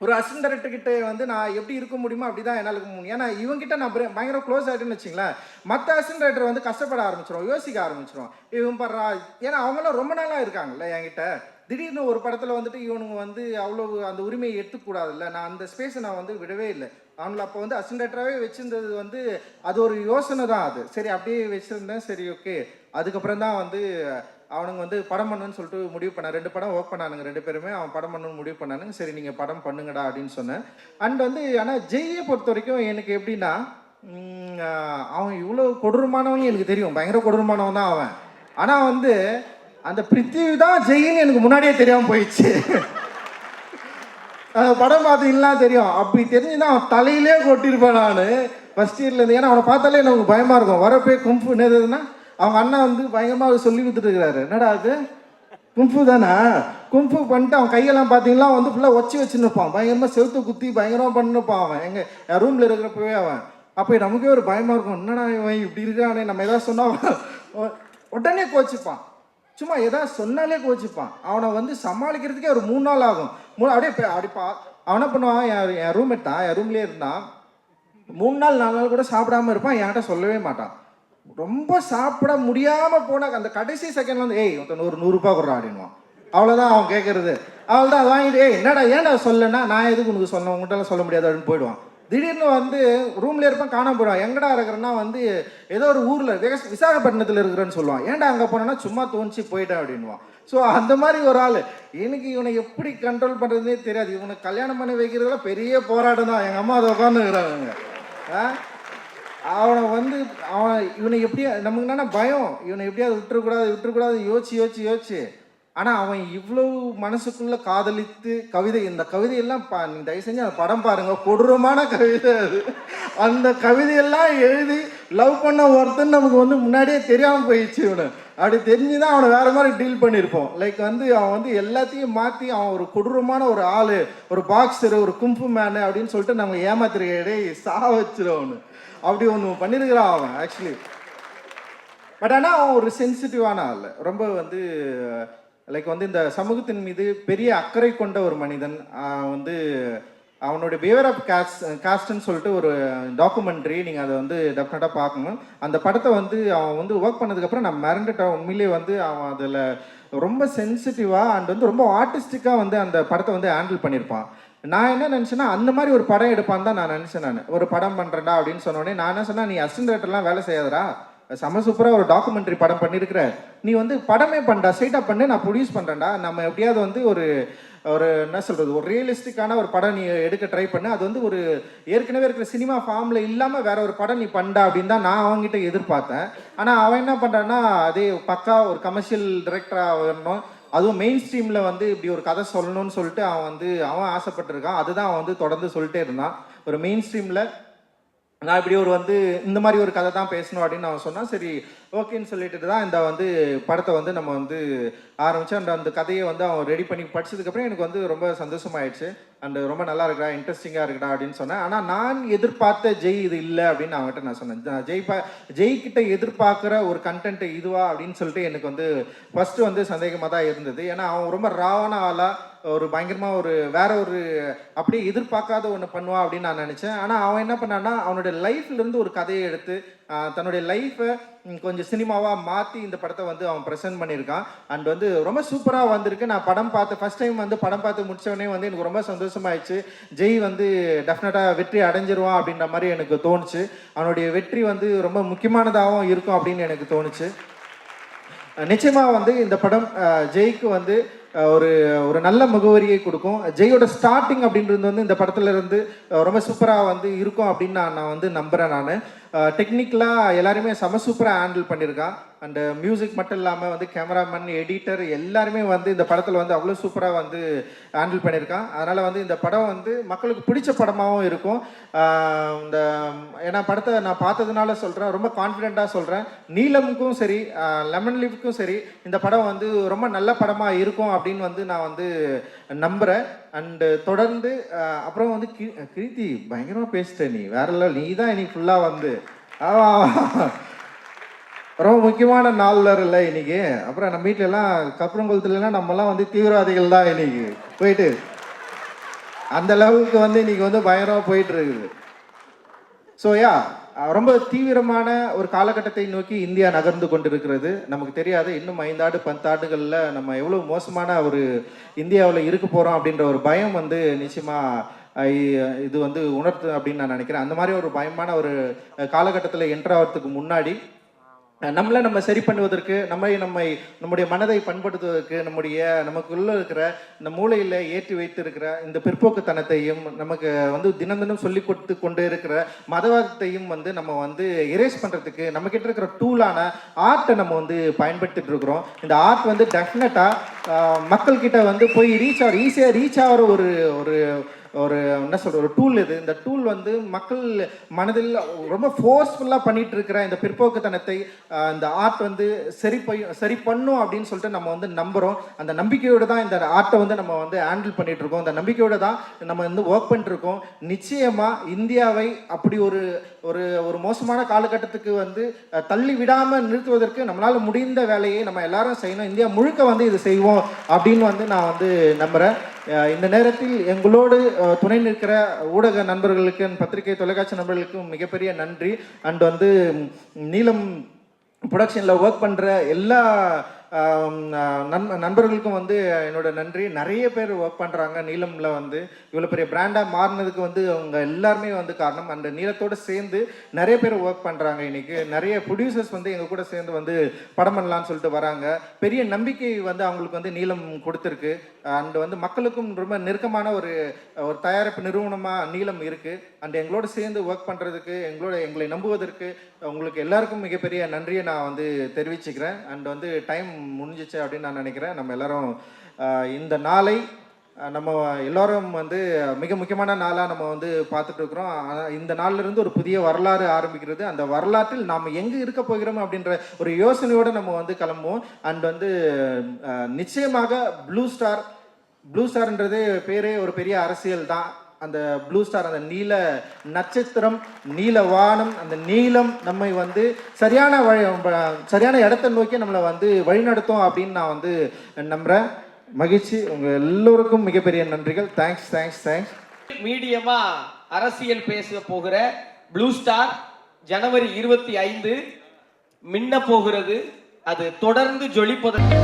ஒரு அசிஸ்டன்ட் டைரக்டர்கிட்ட வந்து நான் எப்படி இருக்க முடியுமோ அப்படி தான் என்னால் இருக்க முடியும். ஏன்னா இவங்ககிட்ட நான் பயங்கர க்ளோஸ் ஆகிட்டேன்னு வச்சிங்களேன், மற்ற அசிஸ்டன்ட் டைரக்டர் வந்து கஷ்டப்பட ஆரம்பிச்சிடும், யோசிக்க ஆரம்பிச்சிடும். இவன் படுறா, ஏன்னா அவங்களாம் ரொம்ப நாளாக இருக்காங்கல்ல என்கிட்ட. திடீர்னு ஒரு படத்தில் வந்துட்டு இவனுங்க வந்து அவ்வளோ அந்த உரிமையை எடுத்துக்கூடாதுல்ல. நான் அந்த ஸ்பேஸை நான் வந்து விடவே இல்லை. அவங்கள அப்போ வந்து அசிஸ்டன்ட் டைரக்டராகவே வச்சுருந்தது வந்து அது ஒரு யோசனை தான். அது சரி அப்படியே வச்சுருந்தேன், சரி ஓகே. அதுக்கப்புறம் தான் வந்து அவனுங்க வந்து படம் பண்ணணுன்னு சொல்லிட்டு முடிவு பண்ணேன். 2 படம் ஒர்க் பண்ணானுங்க 2 பேருமே. அவன் படம் பண்ணணும்னு முடிவு பண்ணானுங்க. சரி நீங்கள் படம் பண்ணுங்கடா அப்படின்னு சொன்னேன். அண்ட் வந்து ஆனால் ஜெய்யை பொறுத்த வரைக்கும் எனக்கு எப்படின்னா, அவன் இவ்வளோ கொடூரமானவன் எனக்கு தெரியும், பயங்கர கொடூரமானவன் தான் அவன். ஆனால் வந்து அந்த பிருத்திவி தான் ஜெயின்னு எனக்கு முன்னாடியே தெரியாமல் போயிடுச்சு. படம் பார்த்தீங்கன்னா தெரியும். அப்படி தெரிஞ்சுன்னா அவன் தலையிலே கொட்டியிருப்பேன் நான் ஃபஸ்ட் இயர்லேருந்து. ஏன்னா அவனை பார்த்தாலே எனக்கு பயமாக இருக்கும். வரப்பே கும்பு என்னதுன்னா அவங்க அண்ணா வந்து பயங்கரமாக சொல்லி கொடுத்துட்டு இருக்கிறாரு. என்னடா அது கும்பு தானே, கும்பு பண்ணிட்டு அவன் கையெல்லாம் பார்த்தீங்கன்னா வந்து ஃபுல்லாக வச்சு வச்சுருப்பான், பயங்கரமாக செவுத்து குத்தி பயங்கரமாக பண்ணிருப்பான் அவன் எங்கள் ரூமில் இருக்கிறப்பவே அவன். அப்போ நமக்கே ஒரு பயமாக இருக்கும், என்னடா இவன் இப்படி இருக்கானே, நம்ம எதாவது சொன்னால் உடனே கோச்சிப்பான். சும்மா எதாவது சொன்னாலே கோச்சிப்பான். அவனை வந்து சமாளிக்கிறதுக்கே ஒரு 3 நாள் ஆகும். அப்படியே அவன் என்ன பண்ணுவான், என் ரூம்மேட் தான், என் ரூம்லேயே இருந்தான். 3 நாள் 4 நாள் கூட சாப்பிடாம இருப்பான், என்கிட்ட சொல்லவே மாட்டான். ரொம்ப சாப்பிட முடியாமல் போனால் அந்த கடைசி செகண்ட்ல வந்து ஒருத்தன் ஒரு 100 ரூபா கொடுறான் அப்படின்வான். அவ்வளோதான் அவன் கேட்கறது. அவள் தான் வாங்கிட்டு என்னடா ஏன்டா சொல்லனா, நான் எதுக்கு உனக்கு சொன்னேன், உங்கள்கிட்ட சொல்ல முடியாது அப்படின்னு போயிடுவான். திடீர்னு வந்து ரூம்ல இருப்பான், காணாம போயிடுவான். எங்கடா இருக்கிறேன்னா வந்து ஏதோ ஒரு ஊரில் விசாகப்பட்டினத்தில் இருக்கிறேன்னு சொல்லுவான். ஏன்டா அங்கே போனேன்னா சும்மா தோணிச்சு போயிட்டேன் அப்படின்வான். ஸோ அந்த மாதிரி ஒரு ஆள். எனக்கு இவனை எப்படி கண்ட்ரோல் பண்ணுறதுனே தெரியாது. இவனுக்கு கல்யாணம் பண்ணி வைக்கிறதுல பெரிய போராட்டம் தான். எங்கள் அம்மா அதை உட்காந்துக்கிறாங்க. இவனை எப்படியா நமக்கு என்னன்னா பயம், இவனை எப்படியாவது விட்டுறக்கூடாது யோசிச்சு ஆனால் அவன் இவ்வளவு மனசுக்குள்ள காதலித்து கவிதை, இந்த கவிதையெல்லாம் நீங்கள் தயவு செஞ்சு அந்த படம் பாருங்க, கொடூரமான கவிதை அது. அந்த கவிதையெல்லாம் எழுதி லவ் பண்ண ஒருத்தன் நமக்கு வந்து முன்னாடியே தெரியாமல் போயிடுச்சு. இவனை அப்படி தெரிஞ்சுதான் அவனை வேற மாதிரி டீல் பண்ணியிருப்போம். லைக் வந்து அவன் வந்து எல்லாத்தையும் மாற்றி அவன் ஒரு கொடூரமான ஒரு ஆள், ஒரு பாக்ஸரு, ஒரு கும்பு மேனு அப்படின்னு சொல்லிட்டு நம்ம ஏமாத்திருக்கே வச்சிருவனு அப்படி ஒன்று பண்ணியிருக்கிறான் அவன் ஆக்சுவலி. பட் ஆனால் அவன் ஒரு சென்சிட்டிவான ஆள். ரொம்ப வந்து லைக் வந்து இந்த சமூகத்தின் மீது பெரிய அக்கறை கொண்ட ஒரு மனிதன். வந்து அவனுடைய பிஹேவியர் ஆஃப் காஸ்ட்னு சொல்லிட்டு ஒரு டாக்குமெண்ட்ரி, நீங்கள் அதை வந்து டெஃபினட்டாக பார்க்கணும். அந்த படத்தை வந்து அவன் வந்து ஒர்க் பண்ணதுக்கப்புறம் நான் மறந்துட்டேன். உண்மையிலே வந்து அவன் அதில் ரொம்ப சென்சிட்டிவாக அண்ட் வந்து ரொம்ப ஆர்டிஸ்டிக்காக வந்து அந்த படத்தை வந்து ஹேண்டில் பண்ணியிருப்பான். நான் என்ன நினச்சேன்னா அந்த மாதிரி ஒரு படம் எடுப்பான்னு தான் நான் நினச்சேன். நான் ஒரு படம் பண்ணுறேன்டா அப்படின்னு சொன்னோடனே நான் என்ன சொன்னேன், நீ அசிஸ்டன்ட் டைரக்டர்லாம் வேலை செய்யாதரா, செம்ம சூப்பராக ஒரு டாக்குமெண்ட்ரி படம் பண்ணியிருக்கிற, நீ வந்து படமே பண்ணா, ஸ்ட்ரைட்டாக பண்ணு, நான் ப்ரொடியூஸ் பண்ணுறேன்டா. நம்ம எப்படியாவது வந்து ஒரு என்ன சொல்கிறது, ஒரு ரியலிஸ்டிக்கான ஒரு படம் நீ எடுக்க ட்ரை பண்ணு. அது வந்து ஒரு ஏற்கனவே இருக்கிற சினிமா ஃபார்மில் இல்லாமல் வேற ஒரு படம் நீ பண்ணா அப்படின்னு தான் நான் அவங்ககிட்ட எதிர்பார்த்தேன். ஆனால் அவன் என்ன பண்ணுறான்னா அதே பக்கா ஒரு கமர்ஷியல் டைரக்டராக வரணும், அதுவும் மெயின் ஸ்ட்ரீமில் வந்து இப்படி ஒரு கதை சொல்லணும்னு சொல்லிட்டு அவன் ஆசைப்பட்டிருக்கான். அதுதான் அவன் வந்து தொடர்ந்து சொல்லிட்டே இருந்தான். ஒரு மெயின் ஸ்ட்ரீமில் நான் இப்படி ஒரு வந்து இந்த மாதிரி ஒரு கதை தான் பேசணும் அப்படின்னு அவன் சொன்னான். சரி ஓகேன்னு சொல்லிட்டு தான் இந்த வந்து படத்தை வந்து நம்ம வந்து ஆரம்பித்தோம். அந்த கதையை வந்து அவன் ரெடி பண்ணி படித்ததுக்கப்புறம் எனக்கு வந்து ரொம்ப சந்தோஷமாயிடுச்சு. அண்ட் ரொம்ப நல்லா இருக்கா, இன்ட்ரெஸ்டிங்காக இருக்கா அப்படின்னு சொன்னேன். ஆனால் நான் எதிர்பார்த்த ஜெய் இது இல்லை அப்படின்னு அவங்ககிட்ட நான் சொன்னேன். ஜெய்கிட்ட எதிர்பார்க்குற ஒரு கண்டென்ட் இதுவா அப்படின்னு சொல்லிட்டு எனக்கு வந்து ஃபஸ்ட்டு வந்து சந்தேகமாக தான் இருந்தது. ஏன்னா அவன் ரொம்ப ராவான ஆளாக ஒரு பயங்கரமாக ஒரு வேற ஒரு அப்படியே எதிர்பார்க்காத ஒன்று பண்ணுவான் அப்படின்னு நான் நினச்சேன். ஆனால் அவன் என்ன பண்ணான்னா அவனுடைய லைஃப்லேருந்து ஒரு கதையை எடுத்து தன்னுடைய லைஃப்பை கொஞ்சம் சினிமாவாக மாற்றி இந்த படத்தை வந்து அவன் ப்ரெசென்ட் பண்ணியிருக்கான். அண்ட் வந்து ரொம்ப சூப்பராக வந்திருக்கு. நான் படம் பார்த்து ஃபஸ்ட் டைம் வந்து படம் பார்த்து முடித்தவொடனே வந்து எனக்கு ரொம்ப சந்தோஷமாயிடுச்சு. ஜெய் வந்து டெஃபினட்டாக வெற்றி அடைஞ்சிருவான் அப்படின்ற மாதிரி எனக்கு தோணுச்சு. அவனுடைய வெற்றி வந்து ரொம்ப முக்கியமானதாகவும் இருக்கும் அப்படின்னு எனக்கு தோணுச்சு. நிச்சயமாக வந்து இந்த படம் ஜெய்க்கு வந்து ஒரு ஒரு நல்ல முகவரியை கொடுக்கும். ஜெயோட ஸ்டார்டிங் அப்படின்றது வந்து இந்த படத்துல இருந்து ரொம்ப சூப்பராக வந்து இருக்கும் அப்படின்னு நான் வந்து நம்புகிறேன். நான் டெக்னிக்கலாக எல்லாருமே செம சூப்பராக ஹேண்டில் பண்ணியிருக்கான். அண்ட் மியூசிக் மட்டும் இல்லாமல் வந்து கேமராமேன், எடிட்டர் எல்லாருமே வந்து இந்த படத்தில் வந்து அவ்வளோ சூப்பராக வந்து ஹேண்டில் பண்ணியிருக்கான். அதனால் வந்து இந்த படம் வந்து மக்களுக்கு பிடிச்ச படமாகவும் இருக்கும். இந்த ஏன்னா படத்தை நான் பார்த்ததுனால சொல்கிறேன், ரொம்ப கான்ஃபிடெண்ட்டாக சொல்கிறேன். நீலமுக்கும் சரி லெமன் லீஃப்க்கும் சரி இந்த படம் வந்து ரொம்ப நல்ல படமாக இருக்கும் அப்படின்னு வந்து நான் வந்து நம்புகிறேன். அண்டு தொடர்ந்து அப்புறம் வந்து கீர்த்தி பயங்கரமாக பேசிட்ட, நீ வேற லெவல், நீ தான் இன்னைக்கு ஃபுல்லாக வந்து ரொம்ப முக்கியமான நாளில் இல்லை இன்னைக்கு. அப்புறம் நம்ம வீட்டிலலாம் கப்புறங்குளத்துலலாம் நம்மலாம் வந்து தீவிரவாதிகள் தான் இன்னைக்கு போயிட்டு அந்த லெவலுக்கு வந்து இன்னைக்கு வந்து பயங்கரமாக போயிட்டு இருக்குது. ஸோ ரொம்ப தீவிரமான ஒரு காலகட்டத்தை நோக்கி இந்தியா நகர்ந்து கொண்டிருக்கிறது. நமக்கு தெரியாது இன்னும் 5 ஆண்டு 10 ஆண்டுகளில் நம்ம எவ்வளோ மோசமான ஒரு இந்தியாவில் இருக்க போகிறோம் அப்படின்ற ஒரு பயம் வந்து நிச்சயமாக இது வந்து உணர்த்து அப்படின்னு நான் நினைக்கிறேன். அந்த மாதிரி ஒரு பயமான ஒரு காலகட்டத்தில் என்ட்ராகிறதுக்கு முன்னாடி நம்ம சரி பண்ணுவதற்கு, நம்முடைய மனதை பண்படுத்துவதற்கு, நமக்குள்ள இருக்கிற இந்த மூளையில் ஏற்றி வைத்திருக்கிற இந்த பிற்போக்குத்தனத்தையும் நமக்கு வந்து தினம் தினம் சொல்லி கொடுத்து கொண்டு இருக்கிற மதவாதத்தையும் வந்து நம்ம வந்து எரேஸ் பண்ணுறதுக்கு நம்ம கிட்ட இருக்கிற டூலான ஆர்ட்டை நம்ம வந்து பயன்படுத்திட்டு இருக்கிறோம். இந்த ஆர்ட் வந்து டெஃபினட்டாக மக்கள்கிட்ட வந்து போய் ஈஸியாக ரீச் ஆகிற ஒரு ஒரு என்ன சொல்ற ஒரு டூல் இது. இந்த டூல் வந்து மக்கள் மனதில் ரொம்ப ஃபோர்ஸ்ஃபுல்லாக பண்ணிட்டு இருக்கிற இந்த பிற்போக்குத்தனத்தை இந்த ஆர்ட் வந்து சரி பண்ணும் அப்படின்னு சொல்லிட்டு நம்ம வந்து நம்புகிறோம். அந்த நம்பிக்கையோடு தான் இந்த ஆர்ட்டை வந்து நம்ம வந்து ஹேண்டில் பண்ணிட்டு இருக்கோம். இந்த நம்பிக்கையோடு தான் நம்ம வந்து ஒர்க் பண்ணிட்டு இருக்கோம். நிச்சயமாக இந்தியாவை அப்படி ஒரு ஒரு ஒரு மோசமான காலகட்டத்துக்கு வந்து தள்ளி விடாமல் நிறுத்துவதற்கு நம்மளால் முடிந்த வேலையை நம்ம எல்லாரும் செய்யணும். இந்தியா முழுக்க வந்து இது செய்வோம் அப்படின்னு வந்து நான் வந்து நம்புகிறேன். இந்த நேரத்தில் எங்களோடு துணை நிற்கிற ஊடக நண்பர்களுக்கு, பத்திரிகை தொலைக்காட்சி நண்பர்களுக்கும் மிகப்பெரிய நன்றி. அண்ட் வந்து நீலம் ப்ரொடக்ஷனில் ஒர்க் பண்ணுற எல்லா நண்பர்களுக்கும் வந்து என்னோட நன்றி. நிறைய பேர் ஒர்க் பண்ணுறாங்க நீலமில் வந்து இவ்வளோ பெரிய பிராண்டாக மாறினதுக்கு வந்து அவங்க எல்லாருமே வந்து காரணம். அந்த நீலத்தோடு சேர்ந்து நிறைய பேர் ஒர்க் பண்ணுறாங்க. இன்றைக்கி நிறைய ப்ரொடியூசர்ஸ் வந்து எங்கள் கூட சேர்ந்து வந்து படம் பண்ணலான்னு சொல்லிட்டு வராங்க. பெரிய நம்பிக்கை வந்து அவங்களுக்கு வந்து நீலம் கொடுத்துருக்கு. அண்ட் வந்து மக்களுக்கும் ரொம்ப நெருக்கமான ஒரு தயாரிப்பு நிறுவனமாக நீலம் இருக்குது. அண்ட் எங்களோட சேர்ந்து ஒர்க் பண்ணுறதுக்கு எங்களை நம்புவதற்கு உங்களுக்கு எல்லாருக்கும் மிகப்பெரிய நன்றியை நான் வந்து தெரிவிச்சுக்கிறேன். அண்ட் வந்து டைம் முடிஞ்சிச்சு அப்படின்னு நான் நினைக்கிறேன். நம்ம எல்லாரும் இந்த நாளை நம்ம எல்லோரும் வந்து மிக முக்கியமான நாளாக நம்ம வந்து பார்த்துட்டு இருக்கிறோம். இந்த நாளிலிருந்து ஒரு புதிய வரலாறு ஆரம்பிக்கிறது. அந்த வரலாற்றில் நாம் எங்கே இருக்க போகிறோம் அப்படின்ற ஒரு யோசனையோடு நம்ம வந்து கிளம்புவோம். அண்ட் வந்து நிச்சயமாக ப்ளூ ஸ்டார்ன்றது பேரே ஒரு பெரிய அரசியல் தான். அந்த ப்ளூ ஸ்டார், அந்த நீல நட்சத்திரம், நீல வானம், அந்த நீலம் நம்மை வந்து சரியான இடத்தை நோக்கி நம்மளை வந்து வழிநடத்தும் அப்படின்னு நான் வந்து நம்புகிறேன். மகிழ்ச்சி. உங்கள் எல்லோருக்கும் மிகப்பெரிய நன்றிகள். தேங்க்ஸ். மீடியமா அரசியல் பேச போகிற ப்ளூ ஸ்டார் ஜனவரி 25 மின்ன போகிறது. அது தொடர்ந்து ஜொலிப்பதற்கு